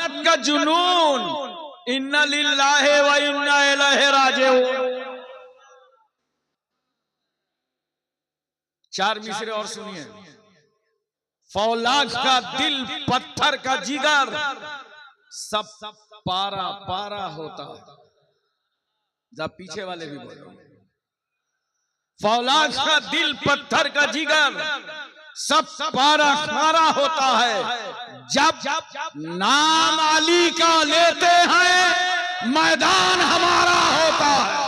सुन्नत का जुनून, इन्ना लिल्लाहि व इन्ना इलैहि राजिऊन। 4 मिसरे और सुनिए। फौलाद का दिल, पत्थर का जिगर, सब पारा पारा होता है। जब पीछे वाले भी बोलो, फौलाद का दिल, पत्थर का जिगर, सब पारा पारा होता है। जब नाम अली का लेते हैं, मैदान हमारा होता है।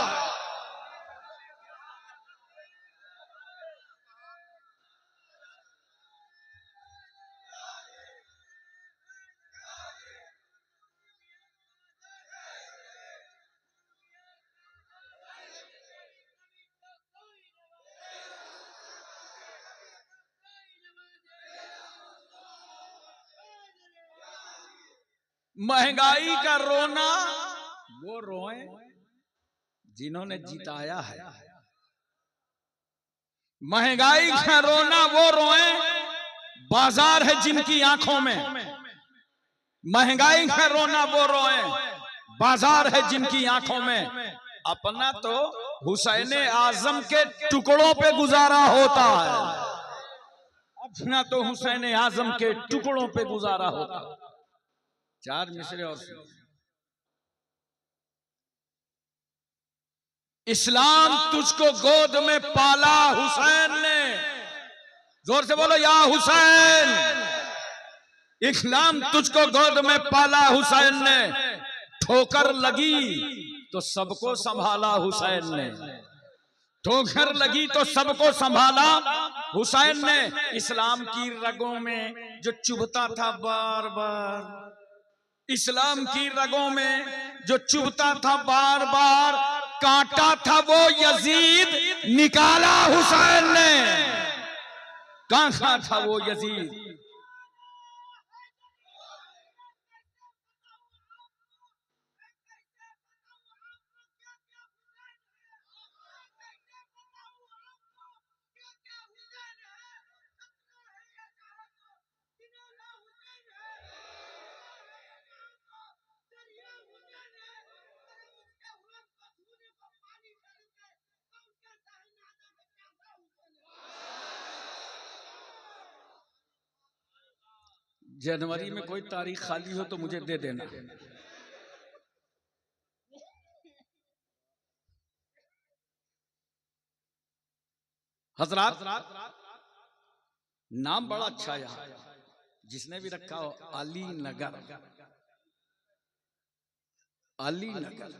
महंगाई का रोना वो रोए जिन्होंने जिताया है। महंगाई का रोना वो रोए, बाजार है जिनकी आंखों में। महंगाई का रोना वो रोए, बाजार है जिनकी आंखों में। अपना तो हुसैन आजम के टुकड़ों पे गुजारा होता है। अपना तो हुसैन आजम के टुकड़ों पे गुजारा होता है। 4 मिसरे और इस्लाम तुझको गोद में पाला हुसैन ने। जोर से बोलो, या हुसैन। इस्लाम तुझको गोद में पाला हुसैन ने। ठोकर लगी तो सबको संभाला हुसैन ने। ठोकर लगी तो सबको संभाला हुसैन ने। इस्लाम की रगों में जो चुभता था बार बार, इस्लाम की रगों में जो चुभता था बार बार, काटा था वो यजीद, निकाला हुसैन ने। कहां था वो यजीद? जनवरी में कोई तारीख खाली हो तो मुझे दे देना। हजरात, नाम बड़ा अच्छा यहाँ, जिसने भी रखा हो, अली नगर। अली नगर।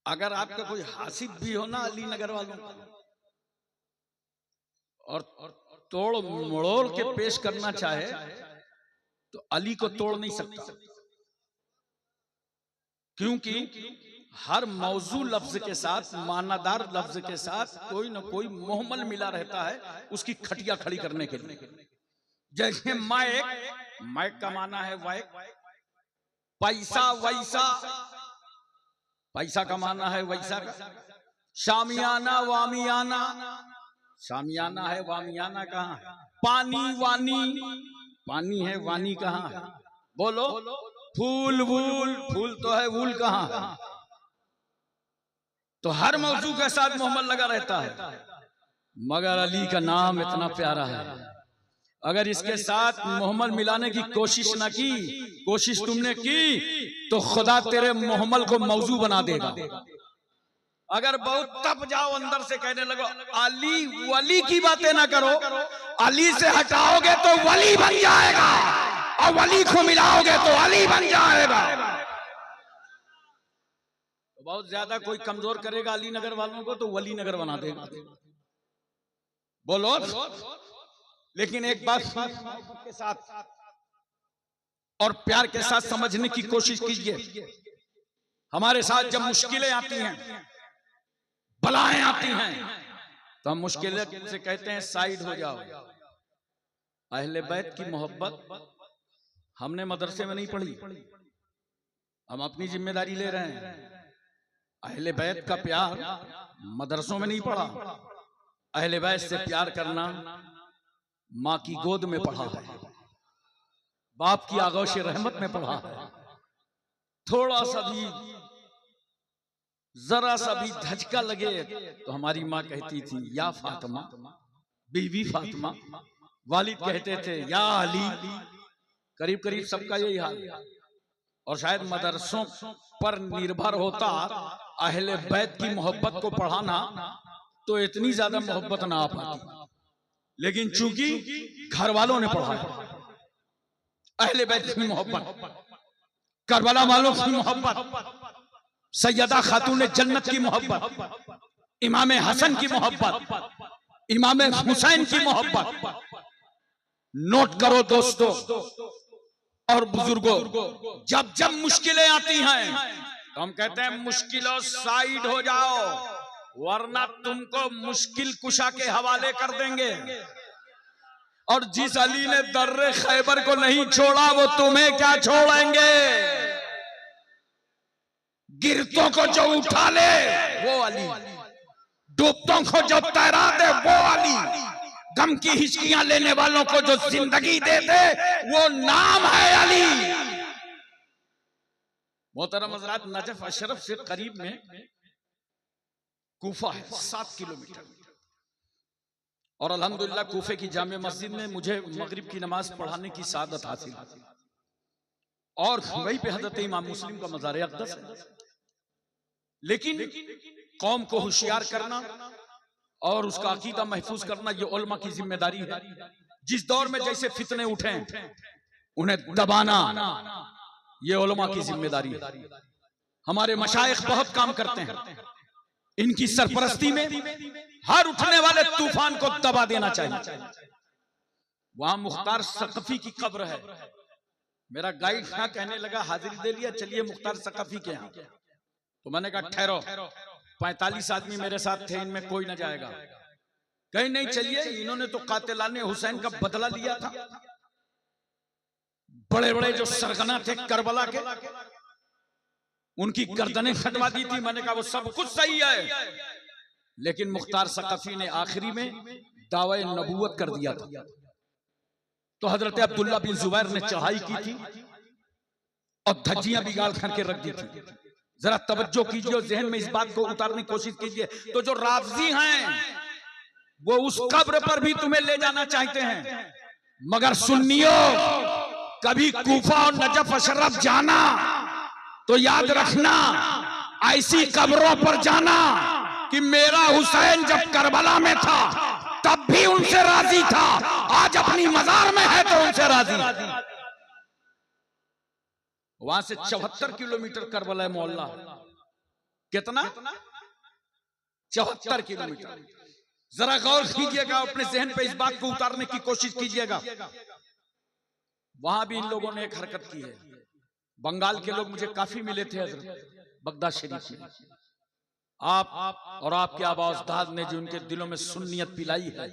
अगर आपका कोई हासिद भी हो ना अली नगर वालों का, और तोड़ मड़ोड़ के पेश करना चाहे तो अली को तोड़ नहीं सकता। क्योंकि हर मौजू लफ्ज के साथ, मानादार लफ्ज के साथ कोई ना कोई मोहमल मिला रहता है उसकी खटिया खड़ी करने के लिए। जैसे माइक का माना है वाइक, पैसा वैसा, पैसा का माना है वैसा का। शामियाना वामियाना, शामियाना है वामियाना कहाँ है? पानी वानी, पानी है वानी कहाँ है? बोलो। फूल वूल, फूल तो है वूल कहाँ है? तो हर मौजू के साथ मोहम्मद लगा रहता है। मगर अली का नाम इतना प्यारा है, अगर इसके साथ मोहम्मद मिलाने की कोशिश ना की, कोशिश तुमने की, तो खुदा तेरे मोहम्मद को मौजू बना देगा। अगर बहुत तप जाओ, अंदर से कहने लगो अली वली की बातें ना करो, अली से हटाओगे तो वली बन जाएगा, और वली को मिलाओगे तो अली बन जाएगा। तो बहुत ज्यादा कोई कमजोर करेगा अली नगर वालों को तो वली नगर बना देगा। बोलो। लेकिन एक बात के साथ और प्यार के साथ समझने की कोशिश कीजिए। हमारे साथ जब मुश्किलें आती हैं, बलाएं आती हैं, तो हम मुश्किलें से कहते हैं साइड हो जाओ। अहले बैत की मोहब्बत हमने मदरसे में नहीं पढ़ी, हम अपनी जिम्मेदारी ले रहे हैं। अहले बैत का प्यार मदरसों में नहीं पढ़ा, अहले बैत से प्यार करना माँ की गोद में पढ़ा है। बाप की आगोश रहमत में पढ़ा है। थोड़ा सा भी, जरा सा भी धचका लगे तो हमारी माँ कहती थी या फातिमा, बीवी फातिमा। वालिद कहते थे या अली। करीब करीब सबका यही हाल है। और शायद मदरसों पर निर्भर होता अहले बैत की मोहब्बत को पढ़ाना तो इतनी ज्यादा मोहब्बत ना आ पाती, लेकिन चूंकि घर वालों ने पढ़ाया, अहले बैत की मोहब्बत, करबला वालों की मोहब्बत, सैयदा खातून जन्नत की मोहब्बत, इमाम हसन की मोहब्बत, इमाम हुसैन की मोहब्बत। नोट करो दोस्तों और बुजुर्गों, जब जब मुश्किलें आती हैं तो हम कहते हैं मुश्किलों साइड हो जाओ, वरना तुमको मुश्किल कुशा के हवाले कर देंगे। और जिस अली ने दर्रे खैबर को नहीं छोड़ा वो तुम्हें क्या छोड़ेंगे। गिरतों को जो उठा ले वो अली, डूबतों को जो तैरा दे वो अली, गम की हिचकियां लेने वालों को जो जिंदगी दे दे वो नाम है अली। मोहतरम हज़रात, नजफ अशरफ से करीब में कूफा है, 7 किलोमीटर। और अल्हम्दुलिल्लाह कूफे की जामे मस्जिद में मुझे मगरिब की नमाज पढ़ाने की सादत हासिल है। और वहीं पे हजरत इमाम मुस्लिम का मज़ार अक़दस है। लेकिन कौम को होशियार करना और उसका अकीदा महफूज करना ये उलमा की जिम्मेदारी है। जिस दौर में जैसे फितने उठे उन्हें दबाना ये उलमा की जिम्मेदारी है। हमारे मशाइख बहुत काम करते हैं, इनकी सरपरस्ती में हर उठने वाले तूफान को दबा देना चाहिए। वहां मुख्तार सकफी की कब्र है। मेरा गाइड यहाँ कहने लगा हाजिरी दे लिया, चलिए मुख्तार सकफी के यहाँ। तो मैंने कहा ठहरो, 45 आदमी मेरे साथ थे, इनमें कोई ना जाएगा। कहीं नहीं, चलिए, इन्होंने तो कातिलाने हुसैन का बदला लिया था। बड़े बड़े जो सरगना थे करबला के, उनकी गर्दनें कटवा दी थी। मैंने कहा वो सब कुछ सही है, लेकिन मुख्तार सकफी ने आखिरी में दावे नबूवत कर दिया था। तो हजरत अब्दुल्ला बिन जुबैर ने चढ़ाई की थी और धज्जियां बिगाड़ करके रख दी थी। जरा तवज्जो कीजिए और जहन में इस बात को उतारने की कोशिश कीजिए। तो जो राफजी हैं वो उस कब्र पर भी तुम्हें ले जाना चाहते हैं, मगर सुन्नियों कभी कूफा और नजफ अशरफ जाना तो याद रखना ऐसी कब्रों पर जाना कि मेरा हुसैन जब करबला में था तब भी उनसे राजी था, आज अपनी मजार में है तो उनसे राजी। वहां से 74 किलोमीटर करबला मोहल्ला। कितना? 74 किलोमीटर। जरा गौर कीजिएगा, अपने जहन पे इस बात को उतारने की कोशिश कीजिएगा। वहां भी इन लोगों ने एक हरकत की है। बंगाल के लोग मुझे काफी मिले थे हजरत बगदाद शरीफ में। आप और आपके आबा अजदाद ने जो उनके दिलों में सुन्नियत पिलाई है,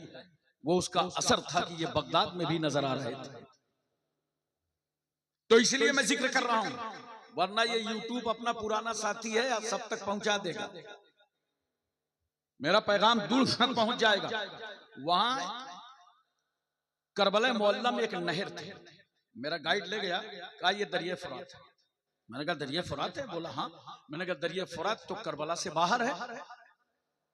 वो उसका असर था कि ये बगदाद में भी नजर आ रहे थे। तो इसलिए मैं जिक्र कर रहा हूं, वरना ये यूट्यूब अपना पुराना साथी है, आप सब तक पहुंचा देगा, मेरा पैगाम दूर तक पहुंच जाएगा। वहां करबला मोहल्ला में एक नहर थी। मेरा गाइड ले गया, कहा ये दरिया फुरात है। मैंने कहा दरिया फुरात है? बोला हाँ। मैंने कहा दरिया फुरात तो करबला से बाहर है?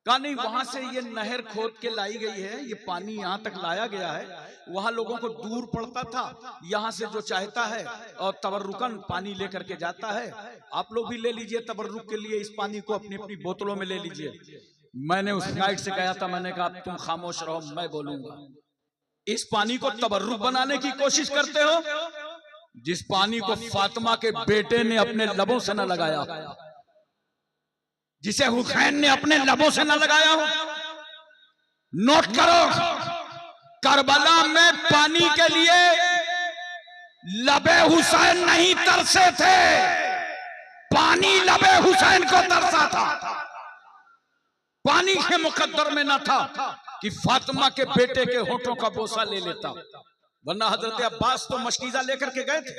कहा नहीं, वहां से ये नहर खोद के लाई गई है, ये पानी यहाँ तक लाया गया है। वहां लोगों को दूर पड़ता था, यहाँ से जो चाहता है और तबर्रुकन पानी लेकर के जाता है। आप लोग भी ले लीजिए तबर्रुक के लिए, इस पानी को अपनी अपनी बोतलों में ले लीजिए। मैंने उस गाइड से कहा था, मैंने कहा तुम खामोश रहो, मैं बोलूंगा। इस पानी को तबर्रुक बनाने की कोशिश करते हो, जिस पानी को फातिमा के बेटे ने अपने लबों से न लगाया, जिसे हुसैन ने अपने लबों से न लगाया हो। नोट करो, करबला में पानी के लिए लबे हुसैन नहीं तरसे थे, पानी लबे हुसैन को तरसा था। पानी के मुकद्दर में न था कि फातिमा के बेटे के होठों का बोसा ले लेता, वरना हजरत अब्बास तो मशकीजा लेकर के गए थे।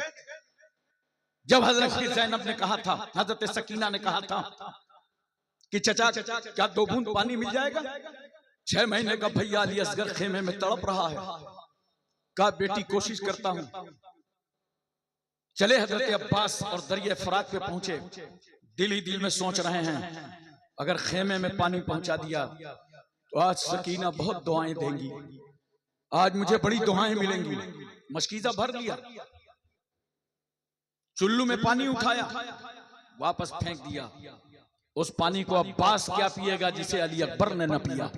जब हजरत ज़ैनब ने कहा था, हजरत सकीना ने कहा था कि चचा क्या 2 बूंद पानी मिल जाएगा? 6 महीने का भैया अली असगर खेमे में तड़प रहा है। कहा बेटी कोशिश करता हूं। चले हजरत अब्बास और दरिया फरात पे पहुंचे। दिल ही दिल में सोच रहे हैं अगर खेमे में पानी पहुंचा दिया तो आज सकीना बहुत दुआएं देंगी, आज मुझे बड़ी दुआएं मिलेंगी। मशकीजा भर लिया, चुल्लू में पानी उठाया, वापस फेंक दिया। उस पानी को अब्बास क्या पिएगा जिसे अली अकबर ने न पिया।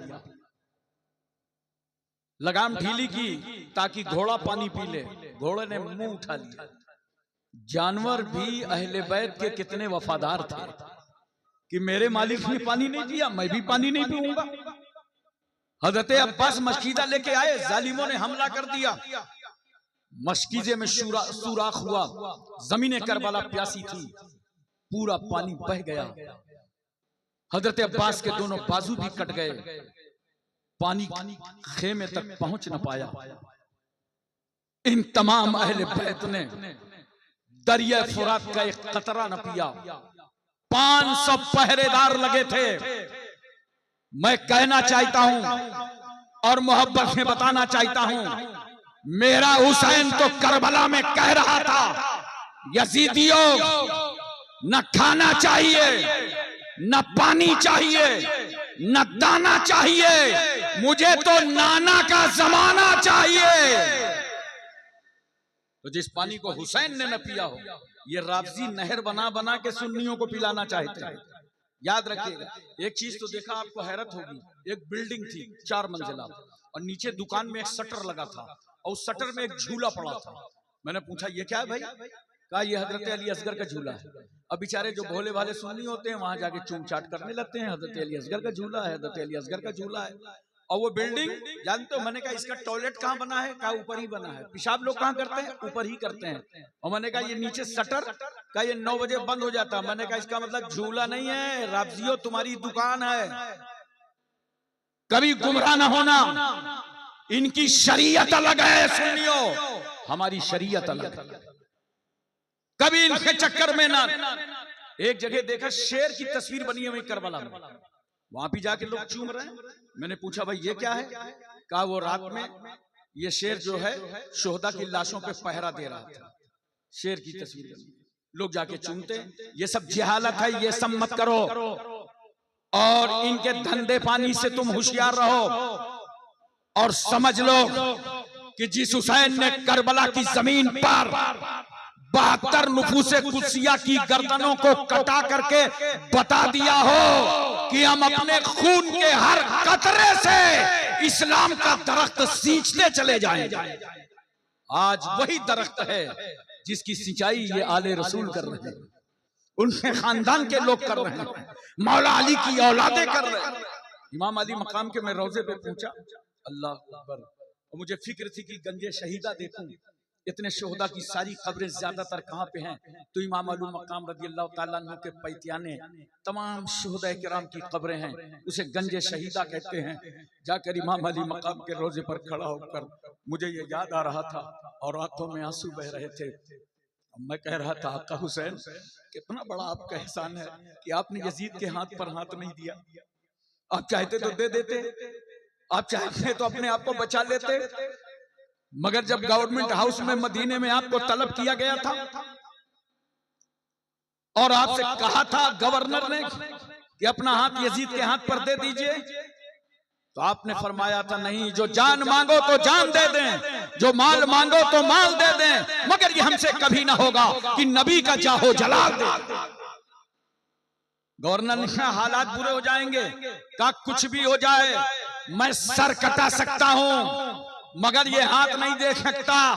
लगाम ढीली की ताकि घोड़ा पानी पी ले, घोड़े ने मुंह उठा लिया। जानवर भी अहले बैत के कितने वफादार थे कि मेरे मालिक ने पानी नहीं पिया, मैं भी पानी नहीं पीऊंगा। हजरत अब्बास मशकीजा लेके आए, जालिमों ने हमला कर दिया। मशकीजे में सुराख हुआ, जमीने करबला प्यासी थी, पूरा पानी बह गया। हजरत अब्बास के दोनों बाजू भी कट गए, पानी खेमे तक पहुंच न पाया। इन तमाम अहले बैत ने दरिया फुरात का एक कतरा न पिया। 500 पहरेदार लगे थे। मैं कहना चाहता हूं और मोहब्बत में बताना चाहता हूं, मेरा हुसैन तो करबला में कह रहा था, यजीदियों न खाना चाहिए, न पानी चाहिए, न दाना चाहिए, मुझे तो नाना का जमाना चाहिए। तो जिस पानी को हुसैन ने न पिया हो, ये राबजी नहर बना बना के सुन्नियों को पिलाना चाहते हैं। याद रखिएगा, एक चीज तो देखा आपको हैरत होगी, एक बिल्डिंग थी 4 मंजिला और नीचे दुकान में एक शटर लगा था और उस शटर में एक झूला पड़ा था। मैंने पूछा ये क्या है भाई? कहा ये हजरत अली असगर का झूला है। अब बेचारे जो भोले भाले सुन्नी होते हैं वहां जाके चूम चाट करने लगते हैं, हजरत अली असगर का झूला है, हजरत अली असगर का झूला है। और वो बिल्डिंग जानते हो, मैंने कहा इसका टॉयलेट कहाँ बना है? कहा ऊपर ही बना है। पेशाब लोग कहाँ करते हैं? ऊपर ही करते हैं। और मैंने कहा ये नीचे शटर का ये 9 बजे बंद हो जाता है। मैंने कहा इसका मतलब झूला नहीं है राबजियो, तुम्हारी दुकान है। कभी गुमराह ना होना, इनकी शरीयत अलग है सुन्नियों, हमारी शरीयत अलग है। कभी इनके चक्कर में ना। एक जगह देखा शेर की तस्वीर बनी हुई करबला में, वहां भी जाके लोग चूम रहे हैं। मैंने पूछा भाई ये क्या है? कहा वो रात में ये शेर जो है शोहदा की लाशों पे पहरा दे रहा था। शेर की तस्वीर बनी, लोग जाके चूमते। ये सब जहालत है, ये सब मत करो और इनके धंधे पानी से तुम होशियार रहो और समझ लो कि जिस हुसैन ने करबला की जमीन पर 72 नुफूसे कुदसिया की गर्दनों को कटा करके बता दिया हो कि हम अपने खून के हर कतरे से इस्लाम का दरख्त सींचते चले जाएंगे, आज वही दरख्त है जिसकी सिंचाई ये आले रसूल कर रहे हैं, उनके खानदान के लोग कर रहे हैं, मौला अली की औलादे कर रहे हैं। इमाम अली मकाम के मैं रोजे पे पहुंचा, अल्लाह अकबर, और मुझे फिक्र थी कि गंजे शहीदा देखूं। इतने शोहदा की सारी कब्रें ज्यादातर कहाँ पे हैं? तो इमाम अली मकाम रज़ी अल्लाह ताला अन्हु के पैतियाने तमाम शोहदा किराम की कब्रें हैं, उसे गंजे शहीदा कहते हैं। जाकर इमाम अली मकाम के रोजे पर खड़ा होकर मुझे ये याद आ रहा था और आंखों में आंसू बह रहे थे। मैं कह रहा था आका हुसैन कितना बड़ा आपका एहसान है कि आपने यजीद के हाथ पर हाथ नहीं दिया। आप चाहते तो दे देते, आप चाहते तो अपने आप को बचा लेते, मगर जब गवर्नमेंट हाउस में मदीने में आपको तलब किया गया था और आपसे कहा था गवर्नर ने कि अपना हाथ यजीद के हाथ पर दे दीजिए, तो आपने फरमाया था नहीं, जो जान मांगो तो जान दे दें, जो माल मांगो तो माल दे दें, मगर ये हमसे कभी ना होगा कि नबी का जाहो जलाल दे। गवर्नर ने कहा हालात बुरे हो जाएंगे, का कुछ भी हो जाए मैं सर कटा सकता हूं मगर ये हाथ नहीं देख सकता,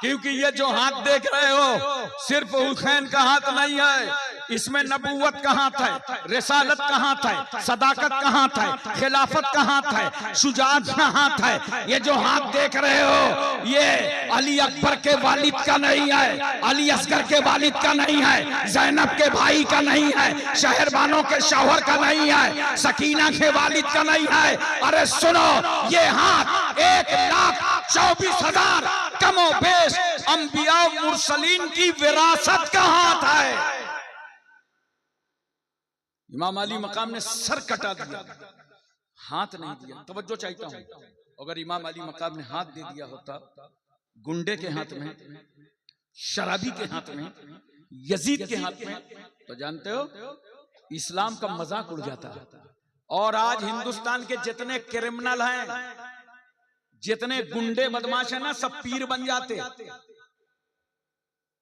क्योंकि ये जो हाथ देख रहे हो सिर्फ हुसैन का हाथ नहीं है, इसमें नबूवत का हाथ है, रिसालत का हाथ है, सदाकत का हाथ है, खिलाफत का हाथ है, शुजाअत का हाथ है। ये जो हाथ देख रहे हो ये अली अकबर के वालिद का नहीं है, अली असगर के वालिद का नहीं है, जैनब के भाई का नहीं है, शहरबानों के शौहर का नहीं है, सकीना के वालिद का नहीं है। अरे सुनो, ये हाथ 1,24,000 कमो बेश अंबिया मुरसलीन की विरासत का हाथ है। इमाम अली मकाम ने सर कटा दिया, हाथ नहीं दिया। तवज्जो चाहता हूं, अगर इमाम अली मकाम ने हाथ दे दिया होता गुंडे के हाथ में शराबी के हाथ में, यजीद के हाथ में, तो जानते हो इस्लाम का मजाक उड़ जाता है। और आज हिंदुस्तान के जितने क्रिमिनल हैं, जितने गुंडे बदमाश हैं ना, सब पीर बन जाते,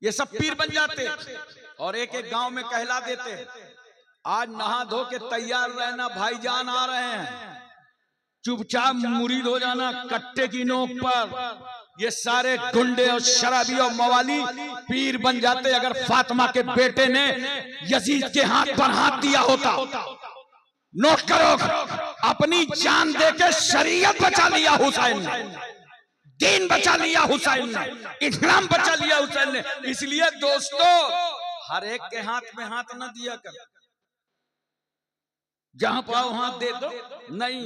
ये सब पीर बन जाते और एक एक गांव में कहला देते। आज नहा धो के तैयार रहना, भाईजान आ रहे हैं, चुपचाप मुरीद हो जाना कट्टे की नोक पर। ये सारे गुंडे और शराबी और मवाली पीर बन जाते अगर फातिमा के बेटे ने यजीद के हाथ पर हाथ दिया होता। नोट करो, अपनी जान देके शरीयत बचा लिया हुसैन ने, दीन बचा लिया हुसैन ने, इस्लाम बचा लिया हुसैन ने। इसलिए दोस्तों, हर एक के हाथ में हाथ न दिया कर, जहां पाओ हाथ दे दो नहीं,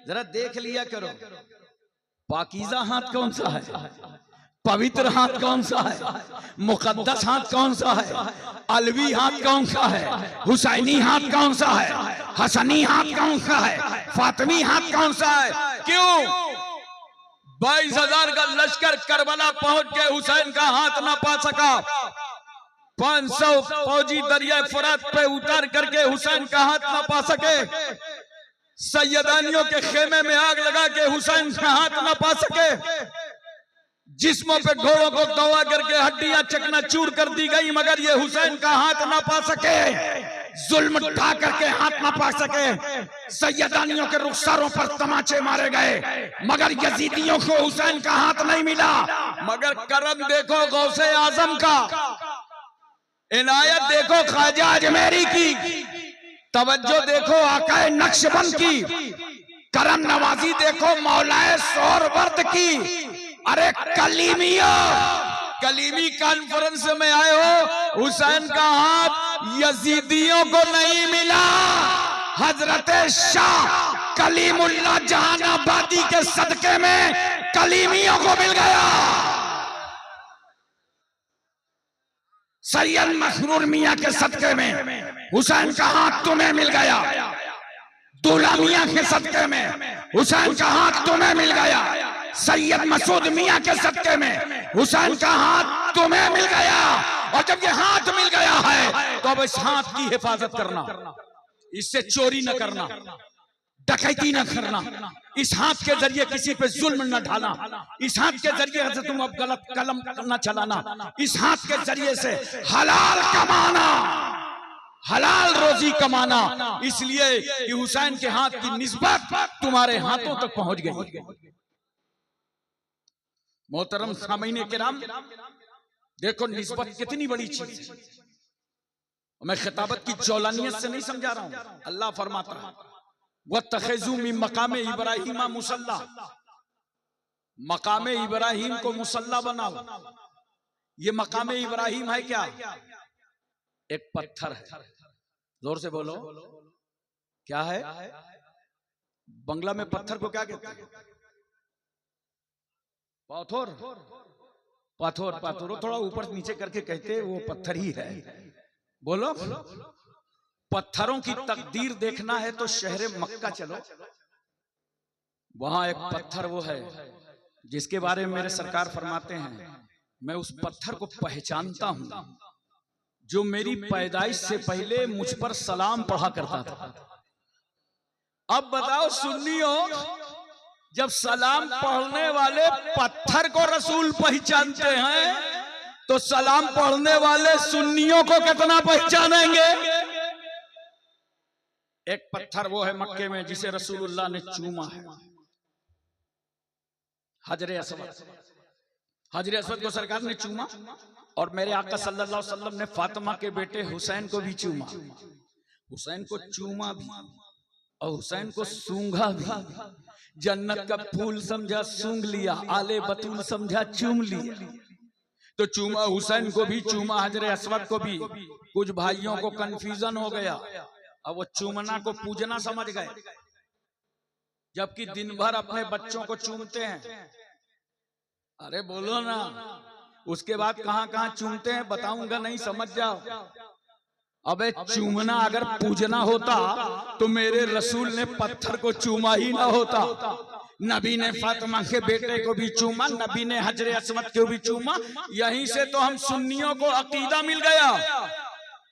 जरा देख लिया करो पाकीज़ा हाथ कौन सा है, पवित्र हाथ कौन सा है, मुकद्दस हाथ कौन सा है, अलवी हाथ कौन सा है, हुसैनी हाथ कौन सा है, हसनी हाथ कौन सा है, फातिमी हाथ कौन सा है। क्यों 22,000 का लश्कर करबला पहुंच के हुसैन का हाथ ना पा सका। 500 फौजी दरिया फुरात पे उतर करके हुसैन का हाथ ना पा सके। सैयदानियों के खेमे में आग लगा के हुसैन का हाथ ना पा सके। जिस्मों पे घोड़ों को दौड़ा करके हड्डियां चकनाचूर कर दी गई, मगर ये हुसैन का हाथ ना पा सके। जुल्म उठा करके हाथ ना पा सके। सैयदानियों के रुखसारों पर तमाचे मारे गए, मगर यजीदियों को हुसैन का हाथ नहीं मिला। मगर करम देखो गौसे आजम का, इनायत देखो ख्वाजा अजमेरी की, तवज्जो देखो आकाए नक्शबंद की, करम नवाजी देखो मौलाए सोहरवर्द की। अरे कलीमी कॉन्फ्रेंस में आए हो, हुसैन का हाथ यजीदियों को नहीं मिला, हजरत शाह कलीमुल्लाह जहानाबादी के सदके में कलीमियों को मिल गया। सैयद मसरूर मियां के सदके में हुसैन का हाथ तुम्हें मिल गया। दूल्हा मियां के सदके में हुसैन का हाथ तुम्हें मिल गया। सैयद मसूद मियां के सदके में हुसैन का हाथ तुम्हें मिल गया। और जब ये हाथ मिल गया है तो अब इस हाथ की हिफाजत करना, इससे चोरी न करना, डकैती न करना, इस हाथ के जरिए किसी पे जुल्म न ढाना, इस हाथ के जरिए से तुम अब गलत कलम न चलाना, इस हाथ के जरिए से हलाल कमाना, हलाल रोजी कमाना। इसलिए कि हुसैन के हाथ की निस्बत तुम्हारे हाथों तक पहुंच गई। मोहतरम सामीने किराम, देखो निस्बत कितनी बड़ी चीज है। मैं खिताबत की जौलानियत से नहीं समझा रहा हूं। अल्लाह फरमाता है वत्तखिज़ू मिन मकामे इब्राहीम मुसल्ला, मकामे इब्राहीम को मुसल्ला बनाओ। ये मकामे इब्राहीम है क्या? एक पत्थर है। जोर से बोलो, क्या है? बंगला में पत्थर को क्या कहते हैं? पाथर, पाथर, पाथर। थोड़ा ऊपर नीचे करके कहते वो पत्थर ही है। बोलो, पत्थरों की तकदीर देखना है तो शहर मक्का चलो, वहां एक पत्थर वो है जिसके बारे में मेरे सरकार फरमाते हैं, मैं उस पत्थर को पहचानता हूं जो मेरी पैदाइश से पहले मुझ पर सलाम पढ़ा करता था। अब बताओ सुन्नियों, जब सलाम पढ़ने वाले पत्थर को रसूल पहचानते हैं तो सलाम पढ़ने वाले सुन्नियों को कितना पहचानेंगे? एक पत्थर वो है मक्के में जिसे रसूलुल्लाह ने चूमा है, हजरे अस्वद। हजरे अस्वद को सरकार ने चूमा और मेरे आका सल्लल्लाहु अलैहि वसल्लम ने फातिमा के बेटे हुसैन को भी चूमा। हुसैन को चूमा भी और हुसैन को सूंघा भी। जन्नत का फूल समझा सूंघ लिया, आले बतूल समझा चूम लिया। तो चूमा हुसैन को भी, चूमा हजरे अस्वद को भी। कुछ भाइयों को कंफ्यूजन हो गया, अब वो चूमना को पूजना समझ गए, जबकि दिन भर अपने बच्चों को चूमते हैं। अरे बोलो ना, उसके बाद कहां कहां चूमते हैं बताऊंगा, नहीं समझ जाओ। अबे चूमना अगर पूजना होता तो मेरे रसूल ने पत्थर को चूमा ही ना होता। नबी ने फातिमा के बेटे को भी चूमा, नबी ने हजरे अस्वद को भी चूमा। यहीं से तो हम सुन्नियों को अकीदा मिल गया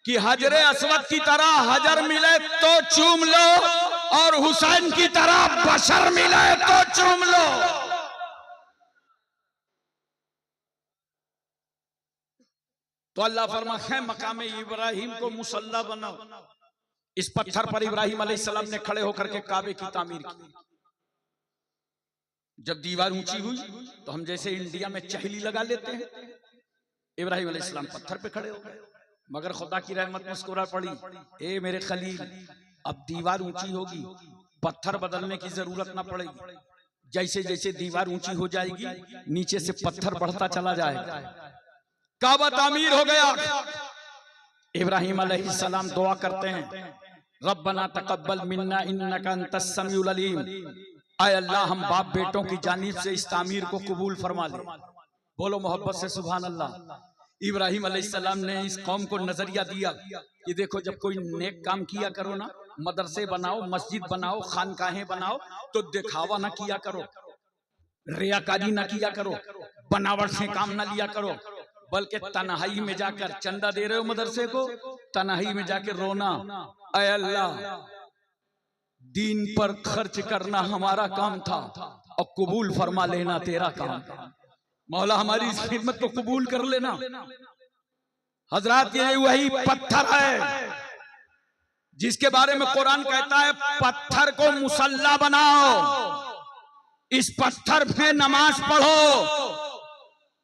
कि हजरे अस्वद की तरह हजर मिले तो चूम लो और हुसैन की तरह बशर मिले तो चूम लो। तो अल्लाह फरमाता है मकाम इब्राहिम को मुसल्ला बनाओ। इस पत्थर पर इब्राहिम अलैहिस्सलाम ने खड़े होकर के काबे की तामीर की। जब दीवार ऊंची हुई तो हम जैसे इंडिया में चहली लगा लेते हैं, इब्राहिम अलैहिस्सलाम पत्थर पे खड़े हो गए। मगर खुदा की रहमत मुस्कुरा पड़ी, ए मेरे खलील, अब दीवार ऊंची होगी, पत्थर बदलने की जरूरत ना पड़ेगी। जैसे जैसे दीवार ऊंची हो जाएगी नीचे से पत्थर बढ़ता चला जाएगा। काबा तामीर हो गया। इब्राहिम अलैहिस्सलाम दुआ करते हैं, रब्बना तकब्बल मिन्ना इन्नका अंतस समीउल अलीम। आय अल्लाह, हम बाप बेटों की जानिब से इस तामीर को कबूल फरमा ले। बोलो मोहब्बत से सुभान अल्लाह। इब्राहिम अलैहिस्सलाम ने इस कौम को नजरिया दिया कि देखो, जब कोई नेक काम किया करो ना, मदरसे बनाओ, मस्जिद बनाओ, खानकाहें बनाओ, तो दिखावा ना किया करो, रियाकारी ना किया करो, बनावट से काम ना लिया करो, बल्कि तन्हाई में जाकर, चंदा दे रहे हो मदरसे को, तन्हाई में जाकर रोना, ऐ अल्लाह दीन पर खर्च करना हमारा काम था और कबूल फरमा लेना तेरा काम था। मौला हमारी इस खिदमत को कबूल कर लेना। हजरात, ये वही पत्थर है जिसके बारे में कुरान कहता है पत्थर को मुसल्ला बनाओ, इस पत्थर पे नमाज पढ़ो।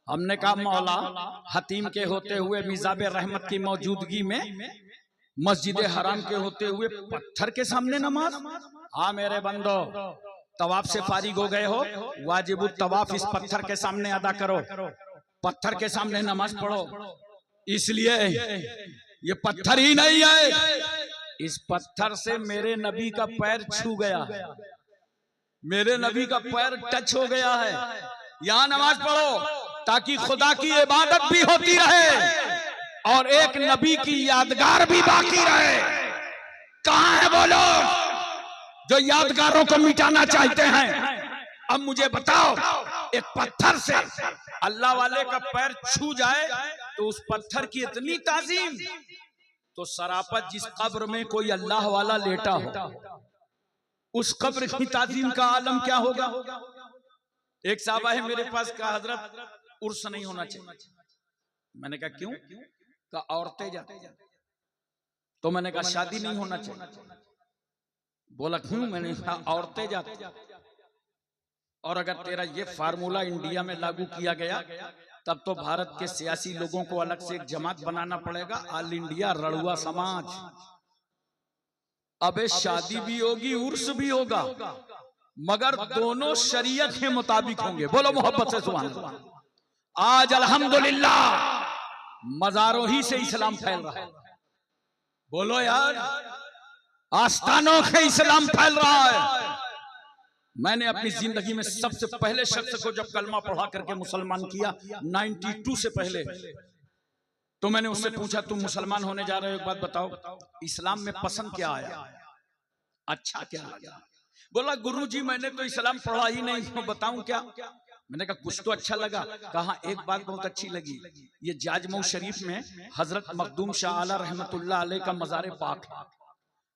हमने कहा मौला, हतीम के होते हुए, मिजाब रहमत की मौजूदगी में, मस्जिद हराम के होते हुए पत्थर के सामने नमाज? हाँ मेरे बंदो, तवाफ से फारिग हो गए हो, वाजिबुत तवाफ इस पत्थर के सामने अदा करो, पत्थर के सामने नमाज पढ़ो। इसलिए ये पत्थर ही नहीं है, इस पत्थर से मेरे नबी का पैर छू गया है, मेरे नबी का पैर टच हो गया है। यहाँ नमाज पढ़ो ताकि खुदा की इबादत भी होती रहे और एक नबी की यादगार भी बाकी रहे। कहाँ है वो लोग जो यादगारों को मिटाना चाहते हैं? अब मुझे बताओ, एक पत्थर से अल्लाह वाले का पैर छू जाए तो उस पत्थर की इतनी ताजीम, तो सरापत जिस कब्र में कोई अल्लाह वाला लेटा हो, उस कब्र की ताजीम का आलम क्या होगा? एक साहबा है मेरे पास, कहा हजरत उर्स नहीं होना चाहिए। मैंने कहा क्यों? कहा औरतें जाती। तो मैंने कहा शादी नहीं होना चाहिए। बोला क्यों? मैंने कहा औरतें जाती। और अगर तेरा ये फार्मूला इंडिया में लागू किया गया तब तो भारत के सियासी लोगों को अलग से एक जमात बनाना पड़ेगा, ऑल इंडिया रड़ुआ समाज। अबे शादी भी होगी, उर्स भी होगा, मगर दोनों शरीयत के मुताबिक होंगे। बोलो मोहब्बत से सुभान अल्लाह। आज अल्हम्दुलिल्लाह मजारों ही से इस्लाम फैल रहा है। बोलो यार, आस्थानों से इस्लाम फैल रहा है। मैंने अपनी जिंदगी में सबसे पहले शख्स को जब कलमा पढ़ा करके मुसलमान किया 92 से पहले, तो मैंने उससे पूछा तुम मुसलमान होने जा रहे हो, एक बात बताओ, इस्लाम में पसंद क्या आया, अच्छा क्या लगा? बोला गुरुजी मैंने तो इस्लाम पढ़ा ही नहीं, तो बताऊं क्या? मैंने कहा कुछ तो अच्छा लगा। कहा एक बात बहुत अच्छी लगी, ये जाजमऊ शरीफ में हजरत मखदूम शाह आला रहमतुल्लाह अलैह का मज़ार पाक है।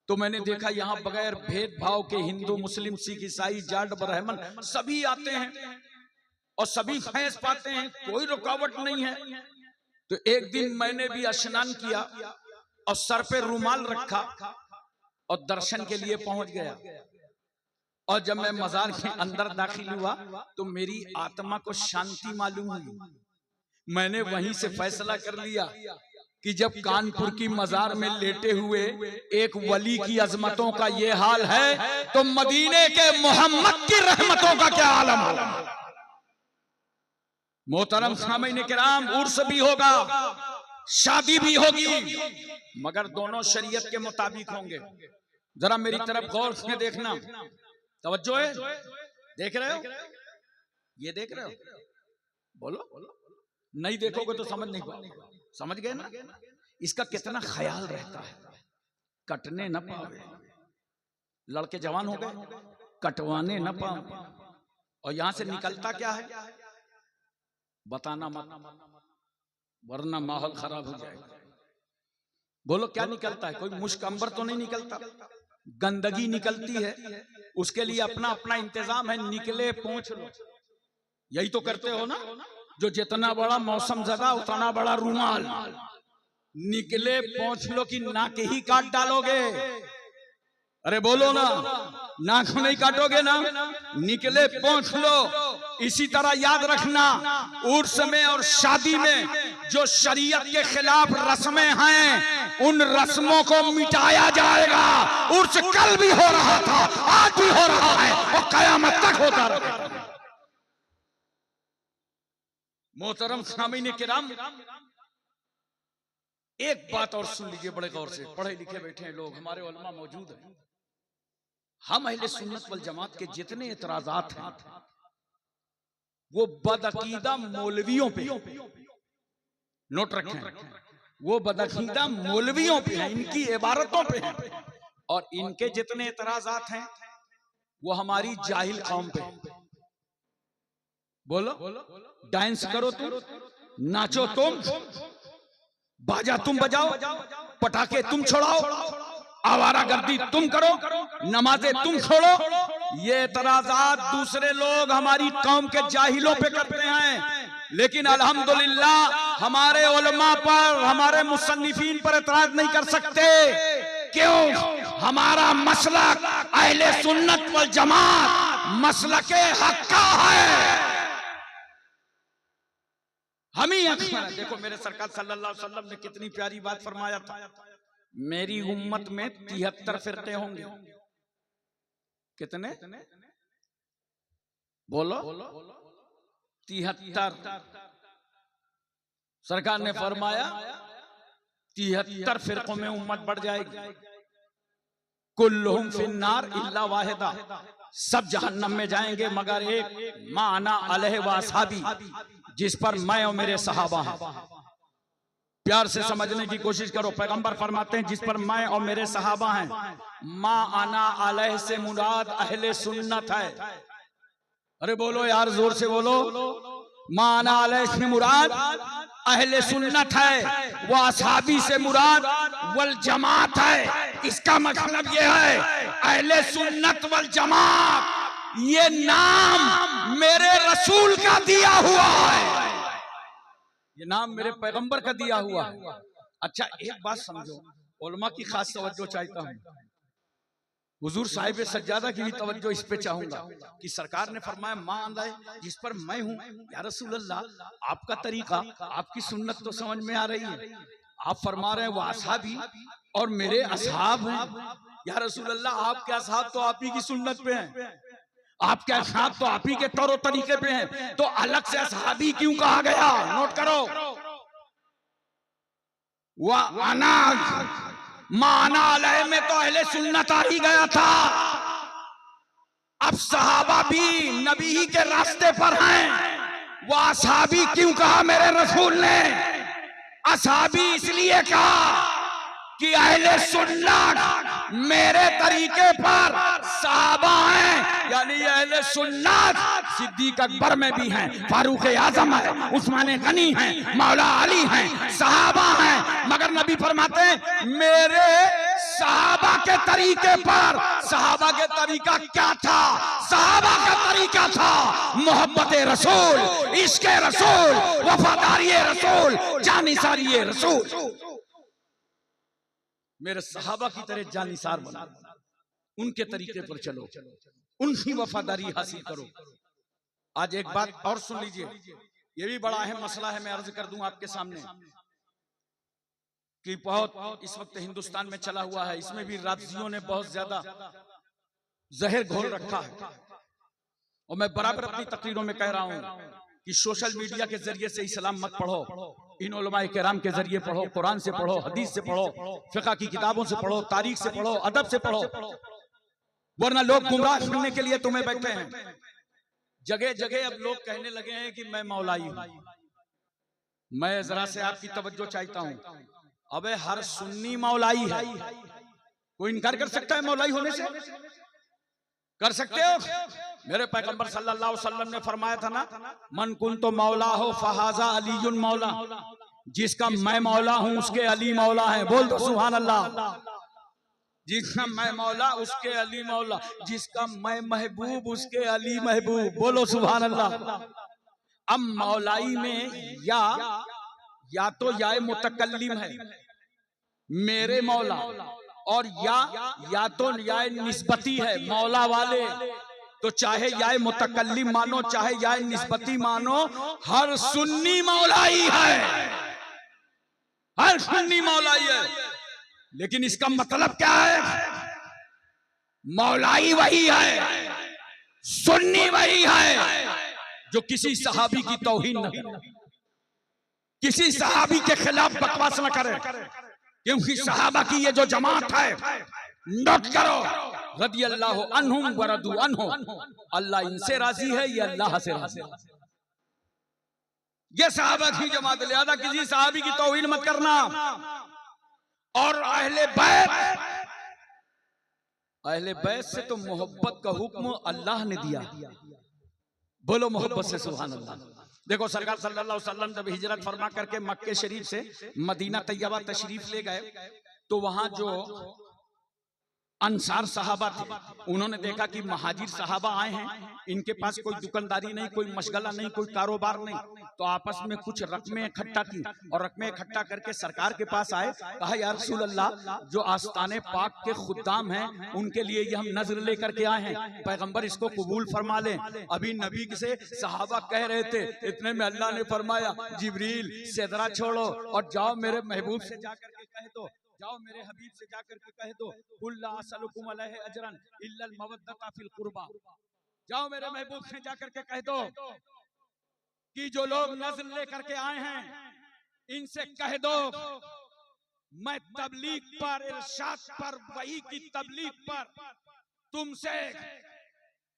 तो मैंने देखा यहाँ बगैर भेदभाव के हिंदू, मुस्लिम, सिख, ईसाई, जाट, ब्राह्मण सभी आते हैं और सभी फैज पाते हैं, कोई रुकावट नहीं है। तो एक दिन मैंने भी स्नान किया और सर पे रुमाल रखा और दर्शन के लिए पहुंच गया। और जब मैं मजार के अंदर दाखिल हुआ तो मेरी आत्मा को शांति मालूम हुई। मैंने वहीं से फैसला कर लिया कि जब कानपुर की मजार में लेटे हुए एक वली की अजमतों का ये हाल है तो मदीने के मोहम्मद की रहमतों का क्या आलम होगा। मोहतरम सामीन किराम, उर्स भी होगा, शादी भी होगी, मगर दोनों शरीयत के मुताबिक होंगे। जरा मेरी तरफ गौर से देखना, तवज्जो है, देख रहे हो, ये देख रहे हो? बोलो, नहीं देखोगे तो समझ नहीं पाओगे। समझ गए ना? इसका कितना ख्याल रहता है, कटने न पावे। लड़के जवान हो गए, कटवाने न पावे। और यहां से निकलता क्या है बताना मत, वरना माहौल खराब हो जाएगा। बोलो क्या निकलता है? कोई मुश्क अंबर तो नहीं निकलता, गंदगी निकलती है। उसके लिए अपना अपना इंतजाम है, निकले पहुंच लो। यही तो करते हो ना, जो जितना बड़ा मौसम जगह उतना बड़ा रूमाल। निकले पहुंच लो कि नाक ही काट डालोगे? अरे बोलो ना, नाक नहीं काटोगे ना? निकले पहुंच लो। इसी तरह याद रखना, उर्स में और शादी में जो शरीयत के खिलाफ रस्में हैं, उन रस्मों को मिटाया जाएगा। उर्स कल भी हो रहा था, आज भी हो रहा है और कयामत तक होता रहेगा। मोहतरम सामीन किराम, एक बात और सुन लीजिए बड़े गौर से। पढ़े लिखे बैठे हैं लोग, हमारे उलमा मौजूद हैं। हम अहले सुन्नत वल जमात के जितने एतराजात हैं वो बदअकीदा मौलवियों पे, नोट रखें, वो बदअकीदा मौलवियों पे हैं, इनकी इबारतों पे हैं। और इनके जितने एतराजात हैं वो हमारी जाहिल कौम पे। बोलो, डांस करो तुम, नाचो तुम, बाजा तुम बजाओ, पटाखे तुम छोड़ाओ, आवारागर्दी तुम करो, नमाजें तुम छोड़ो। ये एतराजात दूसरे लोग हमारी कौम के जाहिलों पे करते हैं, लेकिन अल्हम्दुलिल्लाह हमारे उलमा पर, हमारे मुसन्निफीन पर एतराज नहीं कर सकते। क्यों? हमारा मसलक अहले सुन्नत वल जमात मसलके हक का है। हम ही देखो, मेरे सरकार सल्लल्लाहु अलैहि वसल्लम ने कितनी प्यारी बात फरमाया था, मेरी उम्मत में 73 फिरके होंगे। कितने? बोलो, 73। सरकार ने फरमाया 73 फिरकों में उम्मत बढ़ जाएगी। कुल्लुहुम फिन्नार इल्ला वाहिदा, सब जहन्नम में जाएंगे मगर एक, मा अना अलैहि व असहाबी, जिस पर मैं और मेरे सहाबा हैं। प्यार से समझने की कोशिश करो। पैगंबर फरमाते हैं जिस पर मैं और मेरे सहाबा हैं। मा अना अलैहि से मुराद अहले सुन्नत है। अरे बोलो यार, जोर से बोलो। मा अना अलैहि से मुराद अहले सुन्नत है, वह असहाबी से मुराद वल जमात है। इसका मतलब यह है अहले सुन्नत वल जमात ये नाम मेरे रसूल का दिया हुआ है, ये नाम मेरे पैगंबर का दिया हुआ है। अच्छा एक बात समझो, उलमा की खास तवज्जो चाहता हूँ, हुजूर साहिब सज्जादा की भी तवज्जो इस पे चाहूंगा कि सरकार ने फरमाया मां आए जिस पर मैं हूँ। या रसूल अल्लाह, आपका तरीका, आपकी सुन्नत तो समझ में आ रही है। आप फरमा रहे हैं वो असहाबी और मेरे असहाब हैं। या रसूल अल्लाह, आपके असहाब तो आप ही की सुन्नत पे हैं, आपके असहाब तो आप ही के तौर तरीके पे हैं, तो अलग से असहाबी क्यों कहा गया? नोट करो। वह अनाज माना अलैहि में तो अहले सुन्नत आ ही गया था। अब सहाबा भी नबी ही के रास्ते पर हैं। वह असहाबी क्यों कहा मेरे रसूल ने? असहाबी इसलिए कहा कि अहले सुन्नत मेरे तरीके पर सहाबा हैं, यानी अहले सुन्नत सिद्दीक अकबर में भी हैं, फारूक आजम है, उस्मान गनी हैं, मौला अली हैं, सहाबा हैं। मगर नबी फरमाते हैं मेरे सहाबा के तरीके पर। सहाबा के तरीका क्या था? सहाबा का तरीका था मोहब्बत रसूल, इश्क रसूल, वफादारी रसूल, जानिसारी रसूल। मेरे सहाबा की तरह जानिसार बना, उनके तरीके पर चलो, उनकी वफादारी हासिल करो। आज एक बात और सुन लीजिए, ये भी बड़ा अहम मसला है, मैं अर्ज कर दूं आपके सामने कि बहुत इस वक्त हिंदुस्तान में चला हुआ है, इसमें भी राफजियों ने बहुत ज्यादा जहर घोल रखा है। और मैं बराबर अपनी तकरीरों में कह रहा हूं कि सोशल मीडिया के जरिए से इस्लाम मत पढ़ो, इन उलमाए किराम के जरिए पढ़ो, कुरान से पढ़ो, हदीस से पढ़ो, फिक़ह की किताबों से पढ़ो, तारीख से पढ़ो, अदब से पढ़ो, वरना लोग गुमराह करने के लिए तुम्हें बैठे हैं। जगह जगह अब लोग कहने लगे हैं कि मैं मौलाई हूं। मैं जरा से आपकी तवज्जो चाहता हूं, अबे हर सुन्नी मौलाई है, कोई इनकार कर सकता है मौलाई होने से? कर सकते हो? मेरे पैगंबर सल्लल्लाहु अलैहि वसल्लम ने फरमाया था ना, मन कुन तो मौला हो फहाजा अलीयुन मौला, जिसका मैं मौला हूं उसके अली मौला है। बोल दो सुभान अल्लाह। जिसका मैं मौला उसके अली मौला, जिसका मैं महबूब उसके अली महबूब। बोलो सुभान अल्लाह। अब मौलाई में या तो या मुतकल्लिम है मेरे मौला, और या तो या निस्बती है मौला वाले। तो चाहे या मुतकल्लिम मानो चाहे या निस्बती मानो, हर सुन्नी मौलाई है, हर सुन्नी मौलाई है। लेकिन इसका मतलब क्या है? मौलाई वही है, सुन्नी वही है जो किसी सहाबी की तौहीन न करे, किसी सहाबी के खिलाफ बकवास न करे। क्योंकि सहाबा की ये जो जमात है, नोट करो, रदी अल्लाह अन्हुम व रदू अन्हु, अल्लाह इनसे राजी है, ये अल्लाह से राजी है। ये सहाबा की जमात, लिहाजा किसी सहाबी की तौहीन मत करना। और अहले बैत से तो मोहब्बत का हुक्म अल्लाह ने दिया। बोलो मोहब्बत से सुभान अल्लाह। देखो सरकार सल्लल्लाहु अलैहि वसल्लम जब हिजरत फरमा करके मक्के शरीफ से मदीना तैयबा तशरीफ ले गए, तो वहां जो अंसार सहाबा थे, उन्होंने देखा कि महाजिर सहाबा आए हैं, इनके पास कोई दुकानदारी नहीं, कोई मशगला नहीं, कोई कारोबार नहीं। तो आपस में कुछ रकमें इकट्ठा की और रकमें इकट्ठा करके सरकार के पास आए। कहा या रसूल अल्लाह, जो आस्ताने पाक के खुद्दाम हैं उनके लिए ये हम नजर लेकर के आए हैं, पैगंबर इसको कबूल फरमा लें। अभी नबी से सहाबा कह रहे थे, इतने में अल्लाह ने फरमाया, जिब्रील सेदरा छोड़ो और जाओ मेरे महबूब से जाकर के कह दो, जाओ मेरे हबीब से जाकर के कह दो, कुल्ला असलुकुम अलैहि अजरन इल्लल मवद्दता फिल कुर्बा। जाओ मेरे महबूब से जाकर के कह दो कि जो लोग नज़र लेकर के आए हैं, इनसे कह दो मैं तबलीग पर, इरशाद पर, वही की तबलीग पर तुमसे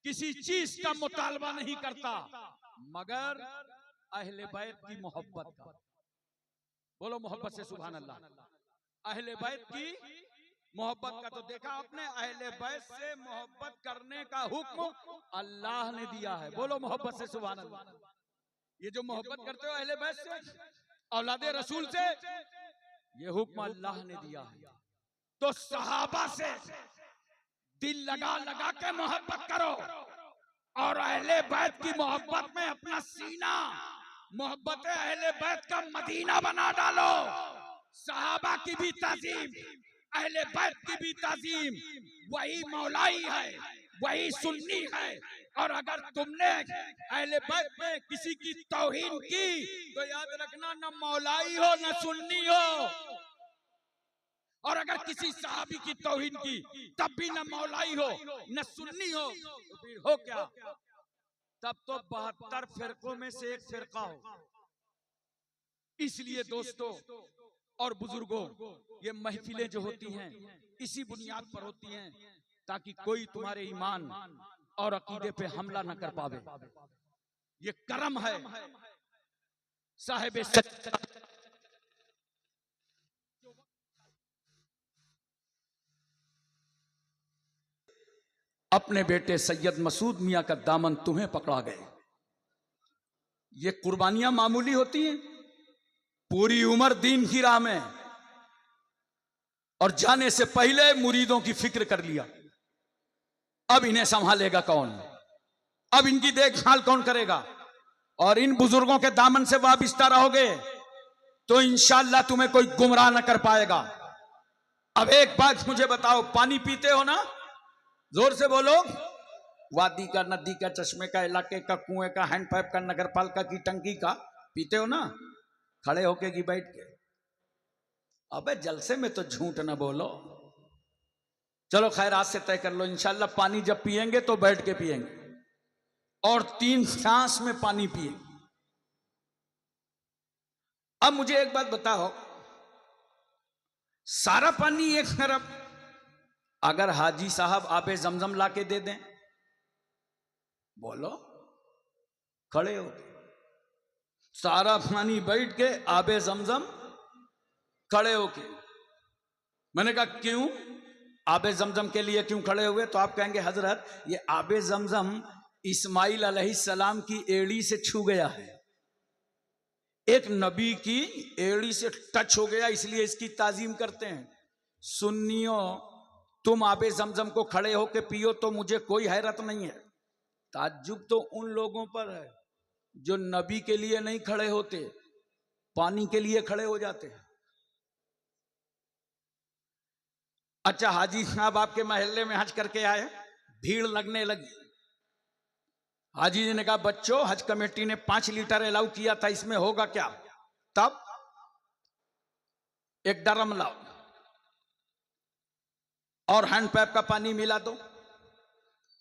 किसी चीज का मुतालबा नहीं करता मगर अहले बैत की मोहब्बत का। बोलो मोहब्बत से सुभान अल्लाह। अहले बैत की मोहब्बत का। तो देखा आपने, अहले बैत से मोहब्बत करने का हुक्म अल्लाह ने दिया है। बोलो मोहब्बत से सुभान अल्लाह। ये जो मोहब्बत करते हो अहले बैत से, औलादे रसूल से, ये हुक्म अल्लाह ने दिया है। तो सहाबा से दिल लगा लगा के मोहब्बत करो और अहले बैत की मोहब्बत में अपना सीना, मोहब्बत अहले बैत का मदीना बना डालो। सहाबा की भी ताजीम, अहले बैत की भी ताजीम, वही मौलाई है, वही सुन्नी है। और अगर तुमने अहले बैत में किसी की तौहीन की तो याद रखना, न मौलाई हो न सुन्नी हो। और अगर किसी सहाबी की तौहीन की तब भी न मौलाई हो न सुन्नी हो, तो फिर हो क्या? तब तो 72 फिरकों में से एक फिरका हो। इसलिए दोस्तों और बुजुर्गों, ये महफिलें जो होती हैं इसी बुनियाद पर होती हैं ताकि कोई तुम्हारे ईमान और अकीदे पे हमला न कर पावे। ये करम है साहिब अपने बेटे सैयद मसूद मियां का दामन तुम्हें पकड़ा गए। ये कुर्बानियां मामूली होती हैं? पूरी उम्र दीन की राह में और जाने से पहले मुरीदों की फिक्र कर लिया। अब इन्हें संभालेगा कौन? अब इनकी देखभाल कौन करेगा? और इन बुजुर्गों के दामन से वाबिस्ता रहोगे तो इंशाअल्लाह तुम्हें कोई गुमराह न कर पाएगा। अब एक बात मुझे बताओ, पानी पीते हो ना? जोर से बोलो। वादी का, नदी का, चश्मे का, इलाके का, कुएं का, हैंडपाइप का, नगरपालिका की टंकी का पीते हो ना? खड़े होके कि बैठ के? अबे जलसे में तो झूठ ना बोलो। चलो खैर, आज से तय कर लो, इंशाल्लाह पानी जब पिएंगे तो बैठ के पिएंगे और 3 सांस में पानी पिएंगे। अब मुझे एक बात बताओ, सारा पानी एक तरफ अगर हाजी साहब आबे जमजम लाके दे दें, बोलो, खड़े हो, सारा पानी बैठ के आबे जमजम खड़े होके। मैंने कहा क्यों? आबे जमजम के लिए क्यों खड़े हुए? तो आप कहेंगे हजरत ये आबे जमजम इस्माइल अलैहिस्सलाम की एड़ी से छू गया है, एक नबी की एड़ी से टच हो गया, इसलिए इसकी ताजीम करते हैं। सुन्नियों, तुम आबे जमजम को खड़े होके पियो तो मुझे कोई हैरत नहीं है, ताज्जुब तो उन लोगों पर है जो नबी के लिए नहीं खड़े होते, पानी के लिए खड़े हो जाते हैं। अच्छा, हाजी साहब आपके महल्ले में हज करके आए, भीड़ लगने लगी। हाजी जी ने कहा बच्चों, हज कमेटी ने 5 लीटर अलाउ किया था, इसमें होगा क्या? तब एक ड्रम लाओ और हैंड पैप का पानी मिला दो,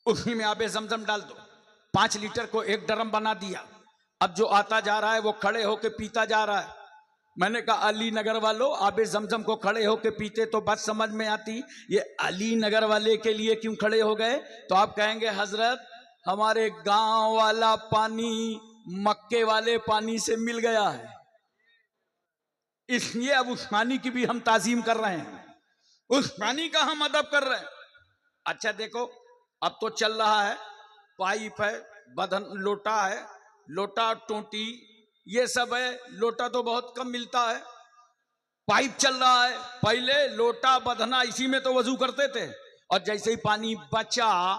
उसी में आबे जमजम डाल दो। 5 लीटर को एक ड्रम बना दिया। अब जो आता जा रहा है वो खड़े होके पीता जा रहा है। मैंने कहा अली नगर वालों, आबे जमजम को खड़े होके पीते तो बात समझ में आती, ये अली नगर वाले के लिए क्यों खड़े हो गए? तो आप कहेंगे हजरत हमारे गांव वाला पानी मक्के वाले पानी से मिल गया है, इसलिए अब उस पानी की भी हम ताजीम कर रहे हैं, उस पानी का हम अदब कर रहे हैं। अच्छा देखो, अब तो चल रहा है, पाइप है, बदन लोटा है, लोटा टोटी ये सब है। लोटा तो बहुत कम मिलता है, पाइप चल रहा है। पहले लोटा बधना इसी में तो वजू करते थे, और जैसे ही पानी बचा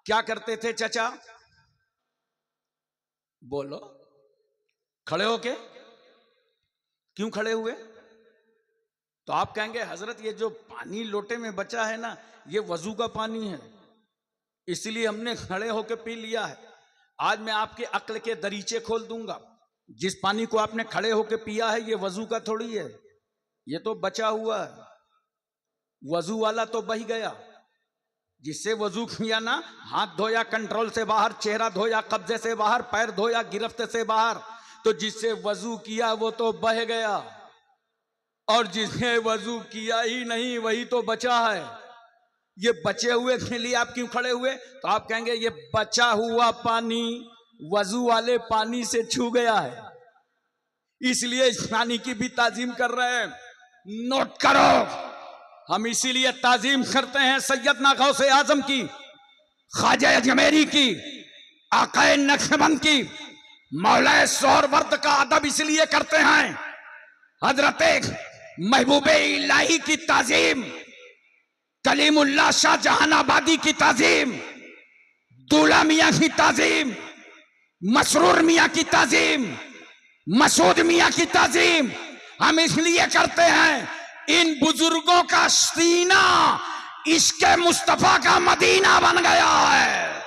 क्या करते थे चाचा? बोलो, खड़े होके क्यों खड़े हुए? तो आप कहेंगे हजरत ये जो पानी लोटे में बचा है ना, ये वजू का पानी है, इसलिए हमने खड़े होके पी लिया है। आज मैं आपके अक्ल के दरीचे खोल दूंगा। जिस पानी को आपने खड़े होके पिया है ये वजू का थोड़ी है, ये तो बचा हुआ है। वजू वाला तो बह गया, जिससे वजू किया ना, हाथ धोया कंट्रोल से बाहर, चेहरा धोया कब्जे से बाहर, पैर धोया गिरफ्त से बाहर, तो जिससे वजू किया वो तो बह गया, और जिसने वजू किया ही नहीं वही तो बचा है। ये बचे हुए के लिए आप क्यों खड़े हुए? तो आप कहेंगे ये बचा हुआ पानी वजू वाले पानी से छू गया है, इसलिए इस पानी की भी ताजीम कर रहे हैं। नोट करो, हम इसीलिए ताजीम करते हैं सैयदना गौसे आजम की, ख्वाजा अजमेरी की, आकाए नक्शबंद की, मौलाए सोहरवर्द का अदब इसलिए करते हैं। हजरत महबूबे इलाही की ताजीम, कलीमुल्लाह शाह जहानाबादी की ताजीम, दूल्हा मियां की ताजीम, मसरूर मियां की ताजीम, मसूद मियां की ताजीम हम इसलिए करते हैं, इन बुजुर्गों का सीना इसके मुस्तफा का मदीना बन गया है।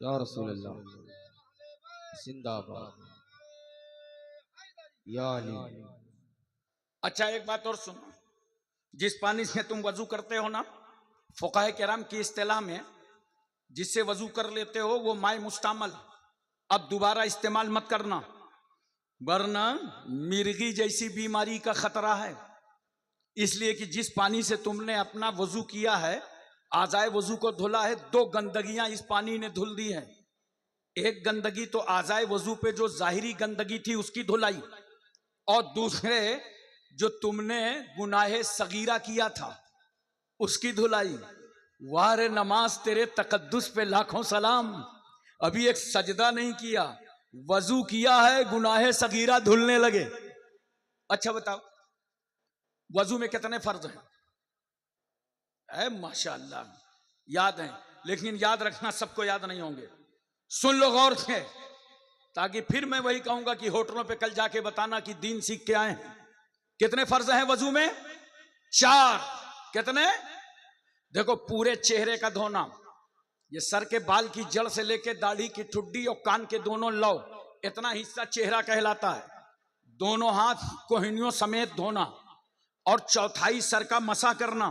या रसूल अल्लाह जिंदाबाद या अली। अच्छा एक बात और सुनो, जिस पानी से तुम वजू करते हो ना, फुकाह किराम की इस्तिलाह में जिससे वजू कर लेते हो वो माए मुस्तामल, अब दोबारा इस्तेमाल मत करना, वरना मिर्गी जैसी बीमारी का खतरा है। इसलिए कि जिस पानी से तुमने अपना वजू किया है, आज़ाए वजू को धुला है, 2 गंदगियां इस पानी ने धुल दी है। एक गंदगी तो आज़ाए वजू पे जो जाहिरी गंदगी थी उसकी धुलाई, और दूसरे जो तुमने गुनाहे सगीरा किया था उसकी धुलाई। वाह रे नमाज तेरे तकद्दुस पे लाखों सलाम, अभी एक सजदा नहीं किया, वजू किया है, गुनाहे सगीरा धुलने लगे। अच्छा बताओ, वजू में कितने फर्ज हैं? माशाअल्लाह याद हैं, लेकिन याद रखना सबको याद नहीं होंगे। सुन लो गौर से, ताकि फिर मैं वही कहूंगा कि होटलों पे कल जाके बताना कि दीन सीख के आए हैं। कितने फर्ज हैं वजू में? 4। कितने? देखो, पूरे चेहरे का धोना, ये सर के बाल की जड़ से लेके दाढ़ी की ठुड्डी और कान के दोनों लौ, इतना हिस्सा चेहरा कहलाता है। दोनों हाथ कोहनियों समेत धोना, और चौथाई सर का मसा करना,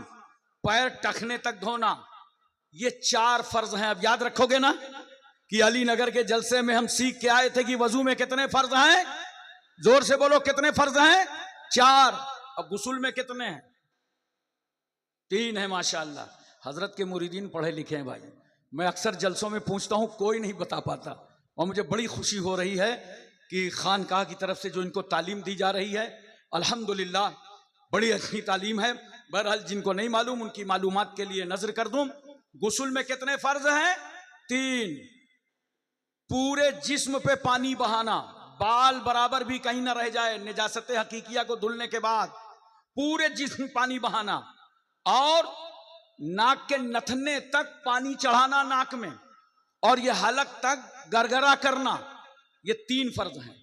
पैर टखने तक धोना। ये 4 फर्ज हैं। अब याद रखोगे ना कि अली नगर के जलसे में हम सीख के आए थे कि वजू में कितने फर्ज हैं? जोर से बोलो, कितने फर्ज हैं? 4। अब गुस्ल में कितने हैं? 3 है। माशाअल्लाह, हजरत के मुरीदीन पढ़े लिखे हैं भाई। मैं अक्सर जलसों में पूछता हूं, कोई नहीं बता पाता, और मुझे बड़ी खुशी हो रही है कि खानकाह की तरफ से जो इनको तालीम दी जा रही है, अल्हम्दुलिल्लाह बड़ी अच्छी तालीम है। बहरहाल जिनको नहीं मालूम उनकी मालूमात के लिए नजर कर दूं, गुस्ल में कितने फर्ज हैं? 3। पूरे जिस्म पे पानी बहाना, बाल बराबर भी कहीं ना रह जाए, निजासत हकीकिया को धुलने के बाद पूरे जिस्म पानी बहाना, और नाक के नथने तक पानी चढ़ाना नाक में, और ये हलक तक गरगरा करना। ये 3 फर्ज हैं।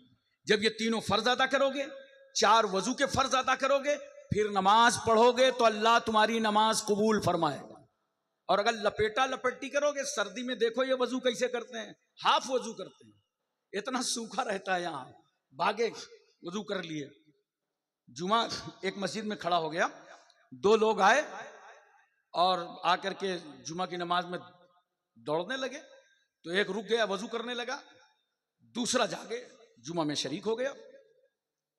जब ये तीनों फर्ज अदा करोगे, 4 वजू के फर्ज अदा करोगे, फिर नमाज पढ़ोगे तो अल्लाह तुम्हारी नमाज कबूल फरमाएगा। और अगर लपेटा लपेटी करोगे, सर्दी में देखो ये वजू कैसे करते हैं, हाफ वजू करते हैं, इतना सूखा रहता है यहाँ, भागे वजू कर लिए। जुमा एक मस्जिद में खड़ा हो गया, 2 लोग आए और आकर के जुमा की नमाज में दौड़ने लगे, तो एक रुक गया, वजू करने लगा, दूसरा जाके जुमा में शरीक हो गया,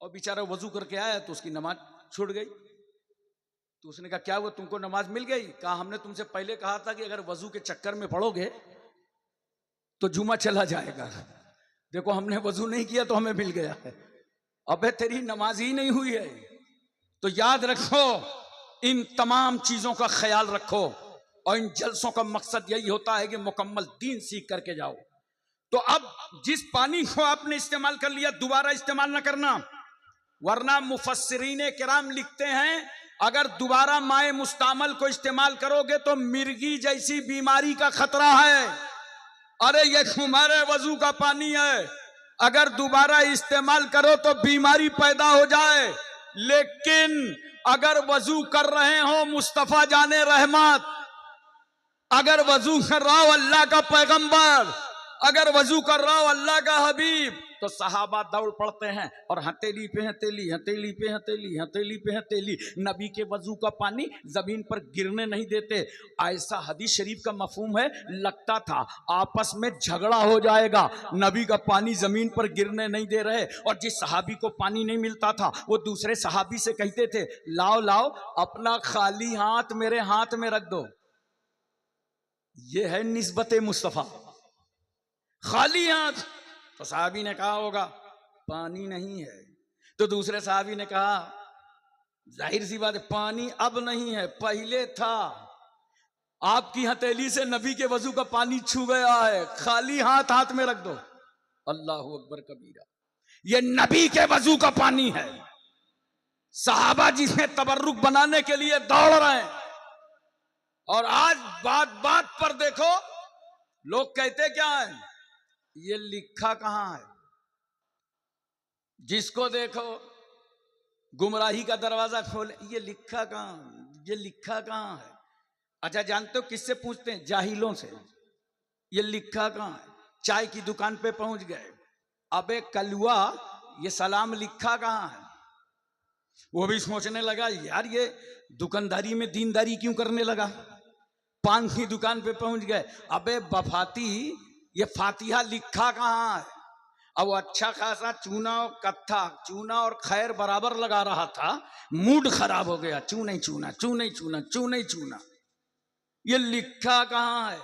और बेचारा वजू करके आया तो उसकी नमाज छूट गई। तो उसने कहा क्या हुआ, तुमको नमाज मिल गई? कहा हमने तुमसे पहले कहा था कि अगर वजू के चक्कर में पड़ोगे तो जुमा चला जाएगा, देखो हमने वजू नहीं किया तो हमें मिल गया है, अबे तेरी नमाज ही नहीं हुई है। तो याद रखो, इन तमाम चीजों का ख्याल रखो, और इन जलसों का मकसद यही होता है कि मुकम्मल दीन सीख करके जाओ। तो अब जिस पानी को आपने इस्तेमाल कर लिया, दोबारा इस्तेमाल ना करना, वरना मुफस्सिरीन किराम लिखते हैं अगर दोबारा माए मुस्तामल को इस्तेमाल करोगे तो मिर्गी जैसी बीमारी का खतरा है। अरे ये तुम्हारे वजू का पानी है, अगर दोबारा इस्तेमाल करो तो बीमारी पैदा हो जाए। लेकिन अगर वजू कर रहे हो मुस्तफा जाने रहमत, अगर वजू कर रहा हो अल्लाह का पैगंबर, अगर वजू कर रहा हो अल्लाह का हबीब, तो सहाबा दौड़ पड़ते हैं और हथेली पे हथेली, हथेली पे हथेली, हथेली पे हथेली, नबी के वजू का पानी जमीन पर गिरने नहीं देते। ऐसा हदीस शरीफ का मफहूम है, लगता था आपस में झगड़ा हो जाएगा, नबी का पानी जमीन पर गिरने नहीं दे रहे। और जिस सहाबी को पानी नहीं मिलता था वो दूसरे सहाबी से कहते थे लाओ लाओ अपना खाली हाथ मेरे हाथ में रख दो। ये है निस्बत मुस्तफा, खाली हाथ। तो साहबी ने कहा होगा पानी नहीं है, तो दूसरे साहबी ने कहा जाहिर सी बात है पानी अब नहीं है, पहले था, आपकी हथेली से नबी के वजू का पानी छू गया है, खाली हाथ हाथ में रख दो। अल्लाह अकबर कबीरा, ये नबी के वजू का पानी है। सहाबा जिसे तबर्रुक बनाने के लिए दौड़ रहे हैं, और आज बात बात पर देखो लोग कहते क्या है, ये लिखा कहां है? जिसको देखो गुमराही का दरवाजा खोले, ये लिखा कहां, ये लिखा कहां है? अच्छा जानते हो किससे पूछते हैं? जाहिलों से। ये लिखा कहां है? चाय की दुकान पे पहुंच गए, अबे कलुआ ये सलाम लिखा कहां है? वो भी सोचने लगा यार ये दुकानदारी में दीनदारी क्यों करने लगा। पान की दुकान पे पहुंच गए, अबे बफाती ये फातिहा लिखा कहां है? अब वो अच्छा खासा चूना और कत्था, चूना और खैर बराबर लगा रहा था, मूड खराब हो गया, चू नहीं चूना, चू नहीं चूना, चू नहीं चूना, ये लिखा कहां है?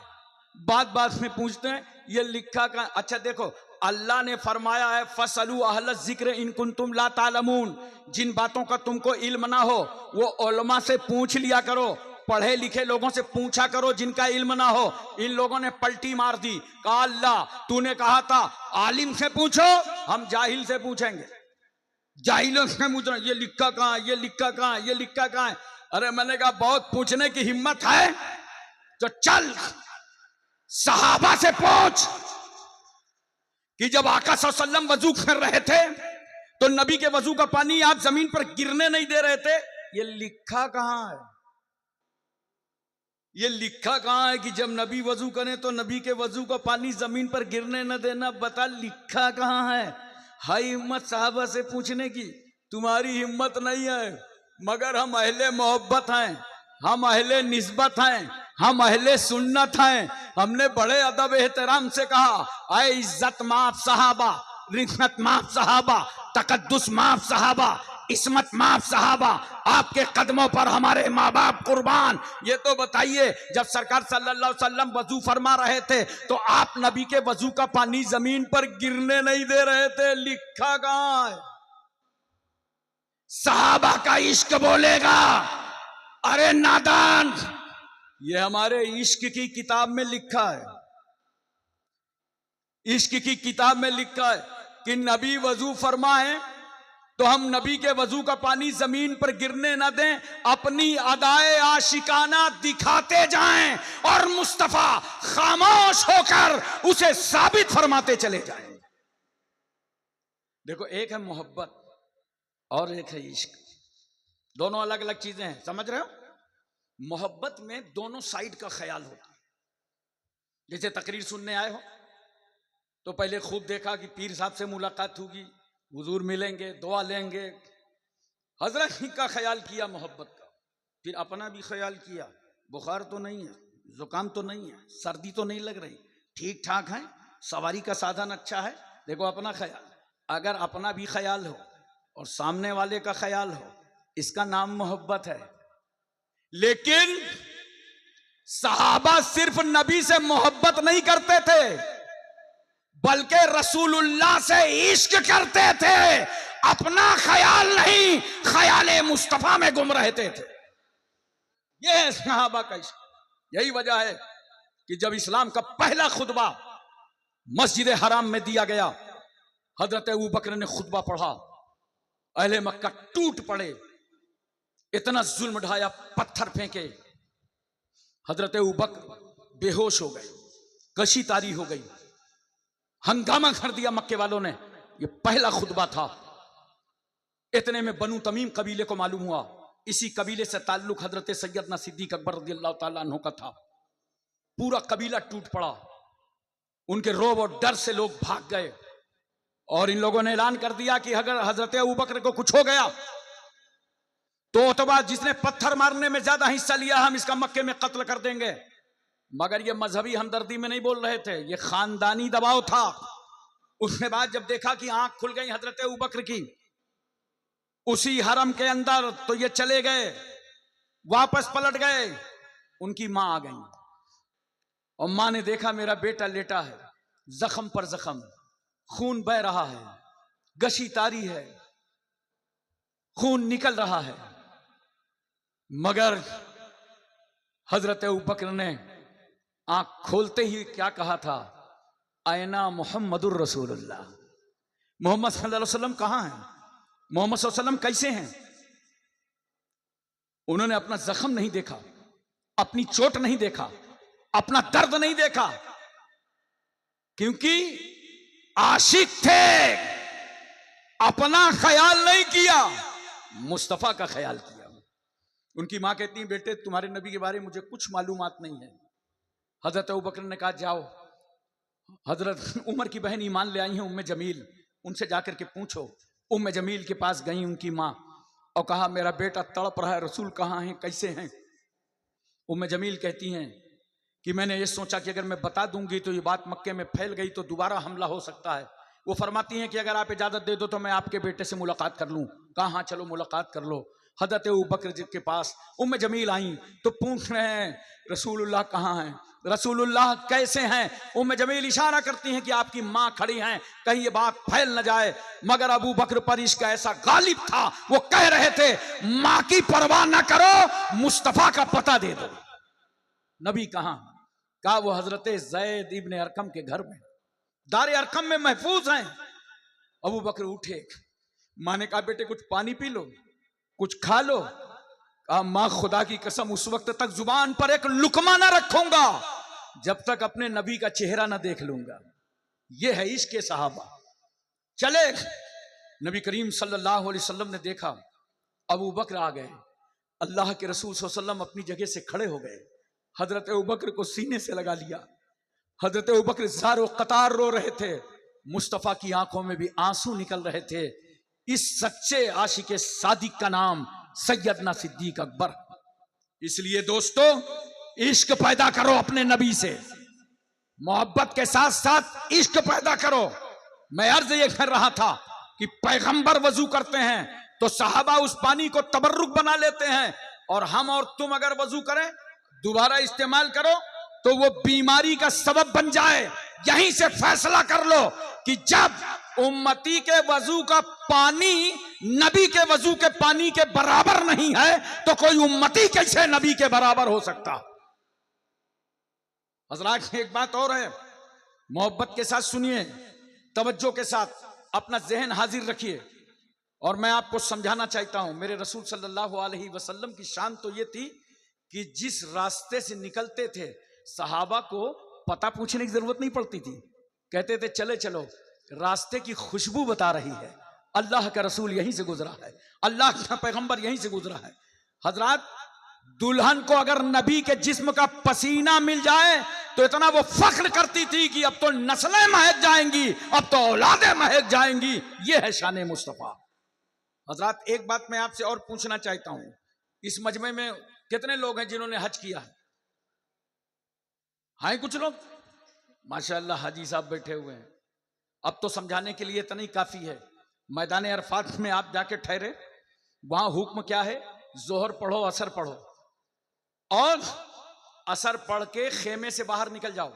बात बात में पूछते हैं ये लिखा कहां? अच्छा देखो अल्लाह ने फरमाया है फसलू अहल जिक्र इन कुंतुम ला तालमून, जिन बातों का तुमको इल्म ना हो वो उलमा से पूछ लिया करो, पढ़े लिखे लोगों से पूछा करो जिनका इल्म ना हो। इन लोगों ने पलटी मार दी, कहा अल्लाह तूने कहा था आलिम से पूछो, हम जाहिल से पूछेंगे, जाहिलों से पूछ रहे ये लिखा कहां, ये लिखा कहां, ये लिखा कहां है? अरे मैंने कहा बहुत पूछने की हिम्मत है तो चल सहाबा से पूछ कि जब आका सल्लल्लाहु अलैहि वसल्लम वजू कर रहे थे तो नबी के वजू का पानी आप जमीन पर गिरने नहीं दे रहे थे, ये लिखा कहां है? ये लिखा कहां है कि जब नबी वजू करें तो नबी के वजू का पानी जमीन पर गिरने न देना? बता लिखा कहां है? हाय हिम्मत साहबा से पूछने की, तुम्हारी हिम्मत नहीं है, मगर हम अहले मोहब्बत हैं, हम अहले निस्बत हैं, हम अहले सुन्नत हैं। हमने बड़े अदब एहतराम से कहा ऐ इज्जत माफ सहाबा, रिफत माफ सहाबा, तकद्दुस माफ सहाबा, इस्मत माफ सहाबा, आपके कदमों पर हमारे माँ बाप कुर्बान। ये तो बताइए जब सरकार सल्लल्लाहु अलैहि वसल्लम वजू फरमा रहे थे तो आप नबी के वजू का पानी जमीन पर गिरने नहीं दे रहे थे, लिखा कहां है? सहाबा का इश्क बोलेगा, अरे नादान, ये हमारे इश्क की किताब में लिखा है, इश्क की किताब में लिखा है कि नबी वजू फरमाए तो हम नबी के वजू का पानी जमीन पर गिरने न दें, अपनी अदाए आशिकाना दिखाते जाएं और मुस्तफा खामोश होकर उसे साबित फरमाते चले जाएं। देखो, एक है मोहब्बत और एक है इश्क, दोनों अलग अलग चीजें हैं, समझ रहे हो? मोहब्बत में दोनों साइड का ख्याल होता है। जैसे तकरीर सुनने आए हो तो पहले खूब देखा कि पीर साहब से मुलाकात होगी, हुजूर मिलेंगे, दुआ लेंगे, हजरत ही का ख्याल किया मोहब्बत का, फिर अपना भी ख्याल किया, बुखार तो नहीं है, जुकाम तो नहीं है, सर्दी तो नहीं लग रही, ठीक ठाक है, सवारी का साधन अच्छा है, देखो अपना ख्याल। अगर अपना भी ख्याल हो और सामने वाले का ख्याल हो, इसका नाम मोहब्बत है। लेकिन सहाबा सिर्फ नबी से मोहब्बत नहीं करते थे, बल्कि रसूलुल्लाह से इश्क करते थे, अपना ख्याल नहीं, ख्याले मुस्तफा में गुम रहते थे। यह है सहाबा का इश्क। यही वजह है कि जब इस्लाम का पहला खुतबा मस्जिद हराम में दिया गया, हजरत अबू बकर ने खुतबा पढ़ा, अहले मक्का टूट पड़े, इतना जुल्म ढाया, पत्थर फेंके, हजरत अबू बकर बेहोश हो गए, कशी तारी हो गई, हंगामा कर दिया मक्के वालों ने। ये पहला खुतबा था। इतने में बनु तमीम कबीले को मालूम हुआ, इसी कबीले से ताल्लुक हजरत सैयदना सिद्दीक अकबर रज़ियल्लाहु ताला अन्हु का था। पूरा कबीला टूट पड़ा, उनके रौब और डर से लोग भाग गए और इन लोगों ने ऐलान कर दिया कि अगर हजरत अबू बकर को कुछ हो गया तो उतबा जिसने पत्थर मारने में ज्यादा हिस्सा लिया, हम इसका मक्के में कत्ल कर देंगे। मगर ये मजहबी हमदर्दी में नहीं बोल रहे थे, ये खानदानी दबाव था। उसके बाद जब देखा कि आंख खुल गई हजरत अबू बकर की उसी हरम के अंदर, तो ये चले गए, वापस पलट गए, उनकी मां आ गई और मां ने देखा मेरा बेटा लेटा है, जख्म पर जख्म, खून बह रहा है, गशी तारी है, खून निकल रहा है। मगर हजरत अबू बकर ने आंख खोलते ही क्या कहा था, आयना मुहम्मदुर रसूलुल्लाह, मोहम्मद सल्लल्लाहु अलैहि वसल्लम कहां हैं, मोहम्मद सल्लल्लाहु अलैहि वसल्लम कैसे हैं। उन्होंने अपना जख्म नहीं देखा, अपनी चोट नहीं देखा, अपना दर्द नहीं देखा, क्योंकि आशिक थे, अपना ख्याल नहीं किया, मुस्तफा का ख्याल किया। उनकी मां कहती है, बेटे तुम्हारे नबी के बारे में मुझे कुछ मालूमात नहीं है। हजरत अबू बकर ने कहा जाओ, हजरत उमर की बहन ईमान ले आई है उम्मे जमील, उनसे जाकर के पूछो। उम्मे जमील के पास गई उनकी मां और कहा मेरा बेटा तड़प रहा है, रसूल कहाँ हैं, कैसे हैं। उम्मे जमील कहती हैं कि मैंने ये सोचा कि अगर मैं बता दूंगी तो ये बात मक्के में फैल गई तो दोबारा हमला हो सकता है। वो फरमाती हैं कि अगर आप इजाजत दे दो तो मैं आपके बेटे से मुलाकात कर लूं। कहा हाँ चलो मुलाकात कर लो। हजरत अबू बकर जी के पास उम्मे जमील आई तो पूछ रहे हैं रसूलुल्लाह कहाँ हैं, रसूलुल्लाह कैसे हैं। उम्मे जमील इशारा करती हैं कि आपकी माँ खड़ी हैं, कहीं ये बात फैल न जाए। मगर अबू बकर पर इश्क ऐसा गालिब था, वो कह रहे थे माँ की परवाह न करो, मुस्तफा का पता दे दो। नबी कहाँ? कहा वो हजरत ज़ैद इब्ने अरकम के घर में, दारे अरकम में महफूज हैं। अबू बकर उठे, माँ ने कहा बेटे कुछ पानी पी लो, कुछ खा लो। कहा माँ खुदा की कसम उस वक्त तक जुबान पर एक लुकमा ना रखूंगा जब तक अपने नबी का चेहरा ना देख लूंगा। यह है इश्क सहाबा। चले नबी करीम सल्लल्लाहु अलैहि वसल्लम ने देखा अबू बकर आ गए, अल्लाह के रसूल सल्लल्लाहु अलैहि वसल्लम अपनी जगह से खड़े हो गए, हजरत अबू बकर को सीने से लगा लिया। हजरत अबू बकर ज़ारो कतार रो रहे थे, मुस्तफ़ा की आंखों में भी आंसू निकल रहे थे। इस सच्चे आशिक सादिक का नाम सैयदना सिद्दीक अकबर। इसलिए दोस्तों इश्क पैदा करो अपने नबी से, मोहब्बत के साथ साथ इश्क पैदा करो। मैं अर्ज ये कर रहा था कि पैगंबर वजू करते हैं तो सहाबा उस पानी को तबर्रुक बना लेते हैं, और हम और तुम अगर वजू करें दोबारा इस्तेमाल करो तो वो बीमारी का सबब बन जाए। यहीं से फैसला कर लो कि जब उम्मती के वजू का पानी नबी के वजू के पानी के बराबर नहीं है तो कोई उम्मती कैसे नबी के बराबर हो सकता। हजरात एक बात और है, मोहब्बत के साथ सुनिए, तवज्जो के साथ अपना जहन हाजिर रखिए और मैं आपको समझाना चाहता हूं। मेरे रसूल सल्लल्लाहु अलैहि वसल्लम की शान तो ये थी कि जिस रास्ते से निकलते थे सहाबा को पता पूछने की जरूरत नहीं पड़ती थी। कहते थे चले चलो, रास्ते की खुशबू बता रही है, अल्लाह का रसूल यहीं से गुजरा है, अल्लाह का पैगंबर यहीं से गुजरा है। हजरात, दुल्हन को अगर नबी के जिस्म का पसीना मिल जाए तो इतना वो फख्र करती थी कि अब तो नस्लें महक जाएंगी, अब तो औलादें महक जाएंगी। ये है शान मुस्तफा। हजरात, एक बात मैं आपसे और पूछना चाहता हूं, इस मजमे में कितने लोग हैं जिन्होंने हज किया है? हां, कुछ लोग माशाअल्लाह हाजी साहब बैठे हुए हैं। अब तो समझाने के लिए इतना ही काफी है। मैदान अरफात में आप जाके ठहरे, वहां हुक्म क्या है? जोहर पढ़ो, असर पढ़ो, और असर पढ़ के खेमे से बाहर निकल जाओ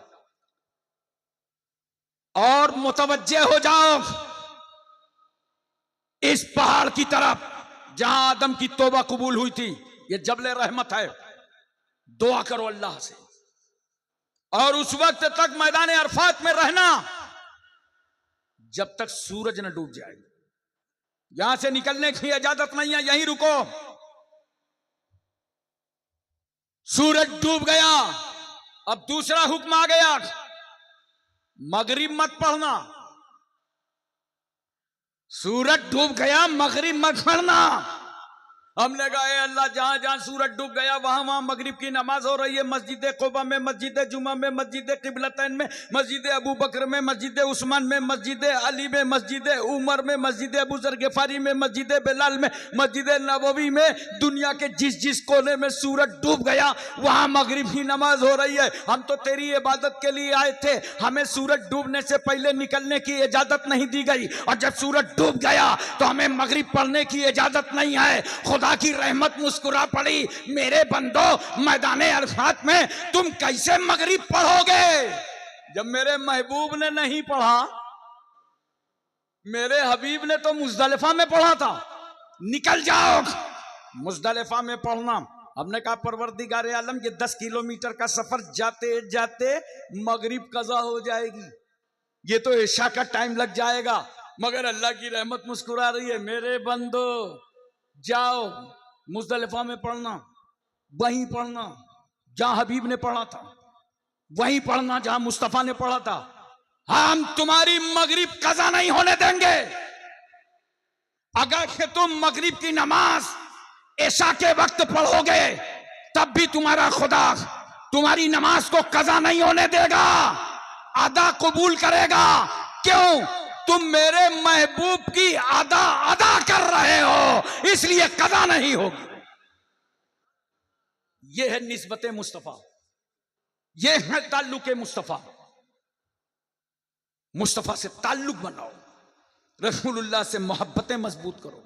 और मुतवज्जे हो जाओ इस पहाड़ की तरफ जहां आदम की तौबा कबूल हुई थी। ये जबले रहमत है, दुआ करो अल्लाह से और उस वक्त तक मैदान अरफात में रहना जब तक सूरज न डूब जाए। यहां से निकलने की इजाजत नहीं है, यहीं रुको। सूरज डूब गया, अब दूसरा हुक्म आ गया, मगरिब मत पढ़ना। सूरज डूब गया, मगरिब मत पढ़ना। हमने कहा अल्लाह, जहां जहां सूरज डूब गया वहां वहां मगरिब की नमाज हो रही है। मस्जिद कुबा में, मस्जिद जुमा में, मस्जिद किबलतैन में, मस्जिद अबू बकर में, मस्जिद उस्मान में, मस्जिद अली में, मस्जिद उमर में, मस्जिद अबू जर गिफारी में, मस्जिद बिलाल में, मस्जिद नबवी में, दुनिया के जिस जिस कोने में सूरज डूब गया वहां मगरिब की नमाज हो रही है। हम तो तेरी इबादत के लिए आए थे, हमें सूरज डूबने से पहले निकलने की इजाजत नहीं दी गई, और जब सूरज डूब गया तो हमें मगरिब पढ़ने की इजाजत नहीं है। खुदा की रहमत मुस्कुरा पड़ी, मेरे बंदो, मैदान अरफात में तुम कैसे मगरिब पढ़ोगे जब मेरे महबूब ने नहीं पढ़ा? मेरे हबीब ने तो मुजदलिफा में पढ़ा था। निकल जाओ, मुजदलिफा में पढ़ना। हमने कहा परवरदिगार आलम, ये 10 किलोमीटर का सफर जाते जाते मगरिब कज़ा हो जाएगी, ये तो इशा का टाइम लग जाएगा। मगर अल्लाह की रहमत मुस्कुरा रही है, मेरे बंदो जाओ मुजदलिफा में पढ़ना, वहीं पढ़ना जहां हबीब ने पढ़ा था, वहीं पढ़ना जहां मुस्तफा ने पढ़ा था। हम तुम्हारी मगरिब कज़ा नहीं होने देंगे। अगर तुम मगरिब की नमाज इशा के वक्त पढ़ोगे तब भी तुम्हारा खुदा तुम्हारी नमाज को कज़ा नहीं होने देगा, अदा कबूल करेगा। क्यों? तुम मेरे महबूब की अदा अदा कर रहे हो, इसलिए कज़ा नहीं होगी। यह है निस्बत मुस्तफा, यह है ताल्लुक मुस्तफा। मुस्तफा से ताल्लुक बनाओ, रसूलुल्लाह से मोहब्बतें मजबूत करो।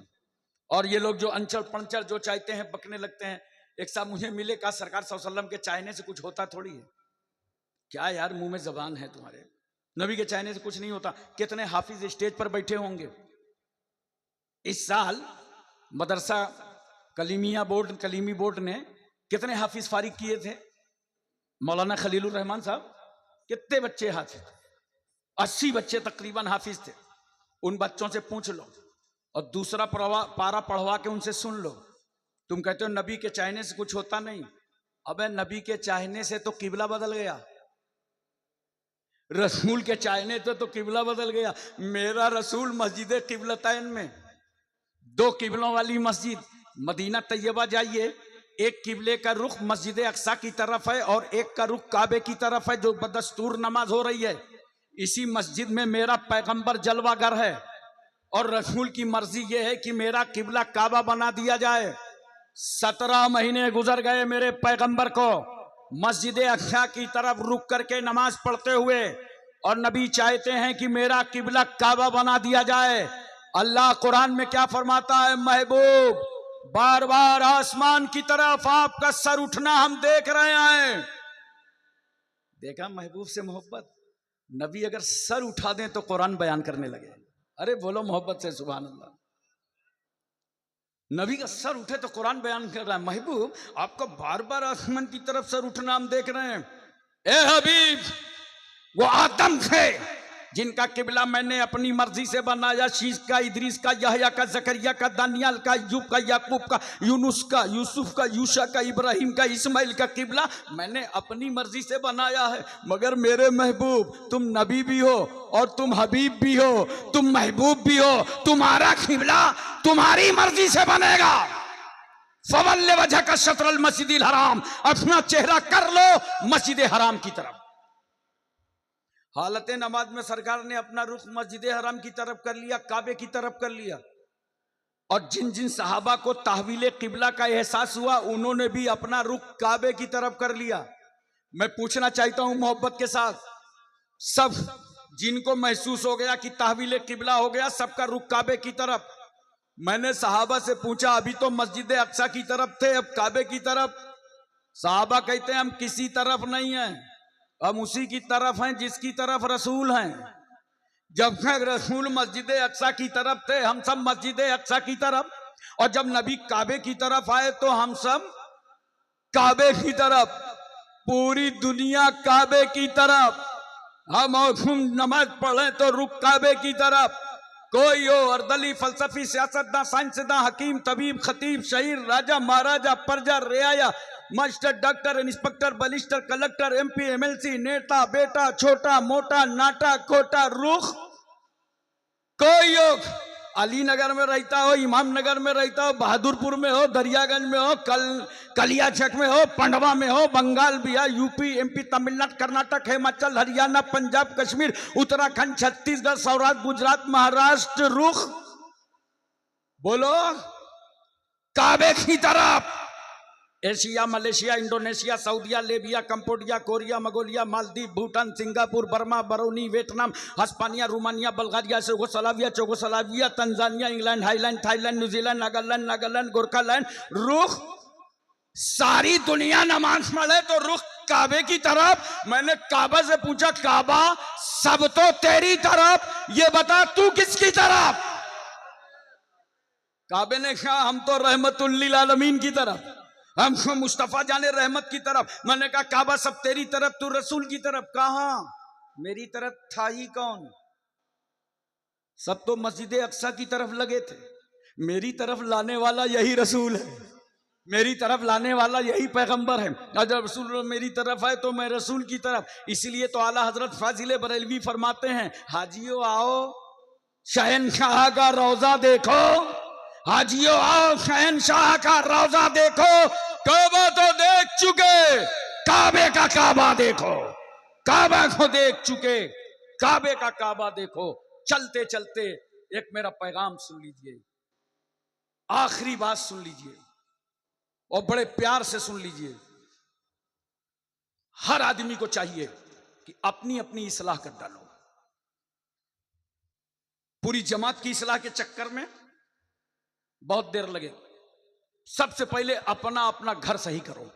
और ये लोग जो अंचल पंचल जो चाहते हैं, बकने लगते हैं। एक साहब मुझे मिले, कहा सरकार सल्लल्लाहु अलैहि वसल्लम के चाहने से कुछ होता थोड़ी है। क्या यार, मुंह में जबान है तुम्हारे, नबी के चाहने से कुछ नहीं होता। कितने हाफिज स्टेज पर बैठे होंगे। इस साल मदरसा कलीमी बोर्ड ने कितने हाफिज फारिग किए थे? मौलाना खलीलुर रहमान साहब, कितने बच्चे हाफिज? 80 बच्चे तकरीबन हाफिज थे। उन बच्चों से पूछ लो और दूसरा पारा पढ़वा के उनसे सुन लो। तुम कहते हो नबी के चाहने से कुछ होता नहीं। अबे नबी के चाहने से तो किबला बदल गया, रसूल के चाहने से तो किबला बदल गया। मेरा रसूल मस्जिद किबलतैन में, 2 किबलों वाली मस्जिद, मदीना तैयबा जाइए, एक किबले का रुख मस्जिद अक्सा की तरफ है और एक का रुख काबे की तरफ है, जो बदस्तूर नमाज हो रही है। इसी मस्जिद में मेरा पैगंबर जलवागर है और रसूल की मर्जी यह है कि मेरा किबला काबा बना दिया जाए। 17 महीने गुजर गए मेरे पैगंबर को मस्जिद अक्सा की तरफ रुक करके नमाज पढ़ते हुए, और नबी चाहते हैं कि मेरा किबला काबा बना दिया जाए। अल्लाह कुरान में क्या फरमाता है? महबूब, बार बार आसमान की तरफ आपका सर उठना हम देख रहे हैं। देखा महबूब से मोहब्बत। नबी अगर सर उठा दें तो कुरान बयान करने लगे। अरे बोलो मोहब्बत से सुभान अल्लाह। नबी का सर उठे तो कुरान बयान कर रहा है। महबूब आपका बार बार आसमान की तरफ सर उठना हम देख रहे हैं। ए हबीब, वो आदम थे जिनका किबला मैंने अपनी मर्जी से बनाया। शीश का, इदरीस का, यहया का, जकरिया का, दानियाल का, अय्यूब का, याकूब का, यूनुस का, यूसुफ का, यूशा का, इब्राहिम का, इस्माइल का किबला मैंने अपनी मर्जी से बनाया है। मगर मेरे महबूब, तुम नबी भी हो और तुम हबीब भी हो, तुम महबूब भी हो, तुम्हारा किबला तुम्हारी मर्जी से बनेगा। फवल्ले वजह का शत्रल मस्जिदिल हराम, अपना चेहरा कर लो मस्जिद हराम की तरफ। हालत नमाज में सरकार ने अपना रुख मस्जिद हराम की तरफ कर लिया, काबे की तरफ कर लिया। और जिन जिन सहाबा को तहवील किबला का एहसास हुआ उन्होंने भी अपना रुख काबे की तरफ कर लिया। मैं पूछना चाहता हूं मोहब्बत के साथ, सब जिनको महसूस हो गया कि तहवील किबला हो गया, सबका रुख काबे की तरफ। मैंने सहाबा से पूछा, अभी तो मस्जिद अक्सा की तरफ थे, अब काबे की तरफ। सहाबा कहते हैं हम किसी तरफ नहीं हैं, हम उसी की तरफ हैं जिसकी तरफ रसूल हैं। जब तक रसूल मस्जिद अक्सा की तरफ थे हम सब मस्जिद अक्सा की तरफ, और जब नबी काबे की तरफ आए तो हम सब काबे की तरफ। पूरी दुनिया काबे की तरफ। हम और तुम नमाज पढ़े तो रुख काबे की तरफ। कोई हो अर्दली, फलसफी, सियासतदान, साइंसदान, हकीम, तबीब, खतीब, शहीर, राजा, महाराजा, प्रजा, रियाया, master, doctor, inspector, barrister, collector, MP, MLC, नेता, बेटा, छोटा मोटा, नाटा कोटा, रुख कोई हो, अलीनगर में रहता हो, इमाम नगर में रहता हो, बहादुरपुर में हो, दरियागंज में हो, कलियाचक में हो, पंडवा में हो, बंगाल, बिहार, यूपी, एमपी, तमिलनाडु, कर्नाटक, हिमाचल, हरियाणा, पंजाब, कश्मीर, उत्तराखंड, छत्तीसगढ़, सौराष्ट्र, गुजरात, महाराष्ट्र, रुख बोलो काबे की तरफ। एशिया, मलेशिया, इंडोनेशिया, सऊदिया, Libya, Cambodia, Korea, Mongolia, Maldives, Bhutan, Singapore, Burma, Barauni, Vietnam, हस्पानिया, Romania, Bulgaria, Czechoslovakia, Tanzania, England, Highland, Thailand, New Zealand, Nagaland, Gorkhaland, रुख सारी दुनिया नमाज पढ़े तो रुख काबे की तरफ। मैंने काबा से पूछा, काबा सब तो तेरी तरफ, ये बता तू किसकी तरफ? काबे ने कहा हम तो रहमतुल लिल आलमीन की तरफ, हम मुस्तफा जाने रहमत की तरफ। मैंने कहा काबा सब तेरी तरफ, तू रसूल की तरफ। कहा मेरी तरफ था ही कौन? सब तो मस्जिद अक्सा की तरफ लगे थे। मेरी तरफ लाने वाला यही रसूल है, मेरी तरफ लाने वाला यही पैगंबर है। अगर रसूल मेरी तरफ है तो मैं रसूल की तरफ। इसलिए तो आला हजरत फाजिल बरेलवी फरमाते हैं, हाजियों आओ शहनशाह का रोजा देखो, हाजियों आओ शहनशाह का रोजा देखो। काबा तो देख चुके, काबे का काबा देखो। काबा को देख चुके, काबे का काबा देखो। चलते चलते एक मेरा पैगाम सुन लीजिए, आखिरी बात सुन लीजिए और बड़े प्यार से सुन लीजिए। हर आदमी को चाहिए कि अपनी अपनी इस्लाह कर डालो। पूरी जमात की इस्लाह के चक्कर में बहुत देर लगे। सबसे पहले अपना अपना घर सही करो,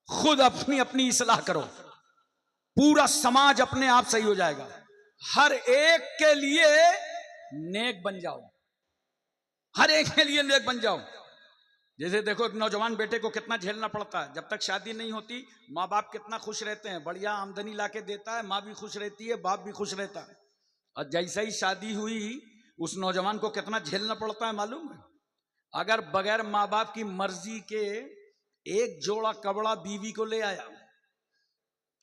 खुद अपनी अपनी इस्लाह करो, पूरा समाज अपने आप सही हो जाएगा। हर एक के लिए नेक बन जाओ, हर एक के लिए नेक बन जाओ। जैसे देखो एक नौजवान बेटे को कितना झेलना पड़ता है, जब तक शादी नहीं होती माँ बाप कितना खुश रहते हैं, बढ़िया आमदनी लाके देता है, माँ भी खुश रहती है, बाप भी खुश रहता है। और जैसे ही शादी हुई उस नौजवान को कितना झेलना पड़ता है मालूम है? अगर बगैर माँ बाप की मर्जी के एक जोड़ा कपड़ा बीवी को ले आया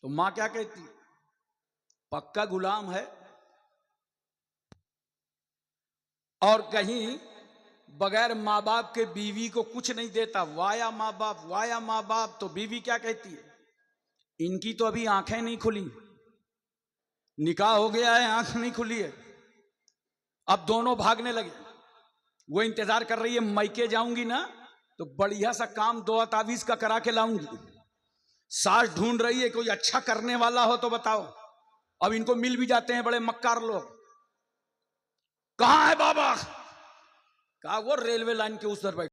तो माँ क्या कहती? पक्का गुलाम है। और कहीं बगैर माँ बाप के बीवी को कुछ नहीं देता, वाया माँ बाप, वाया माँ बाप, तो बीवी क्या कहती है? इनकी तो अभी आंखें नहीं खुली, निकाह हो गया है, आंख नहीं खुली है। अब दोनों भागने लगे। वो इंतजार कर रही है, मैके जाऊंगी ना तो बढ़िया सा काम 2 तावीज का करा के लाऊंगी। सास ढूंढ रही है कोई अच्छा करने वाला हो तो बताओ। अब इनको मिल भी जाते हैं बड़े मक्कार लोग। कहां है बाबा? कहा वो रेलवे लाइन के उस तरफ बैठे।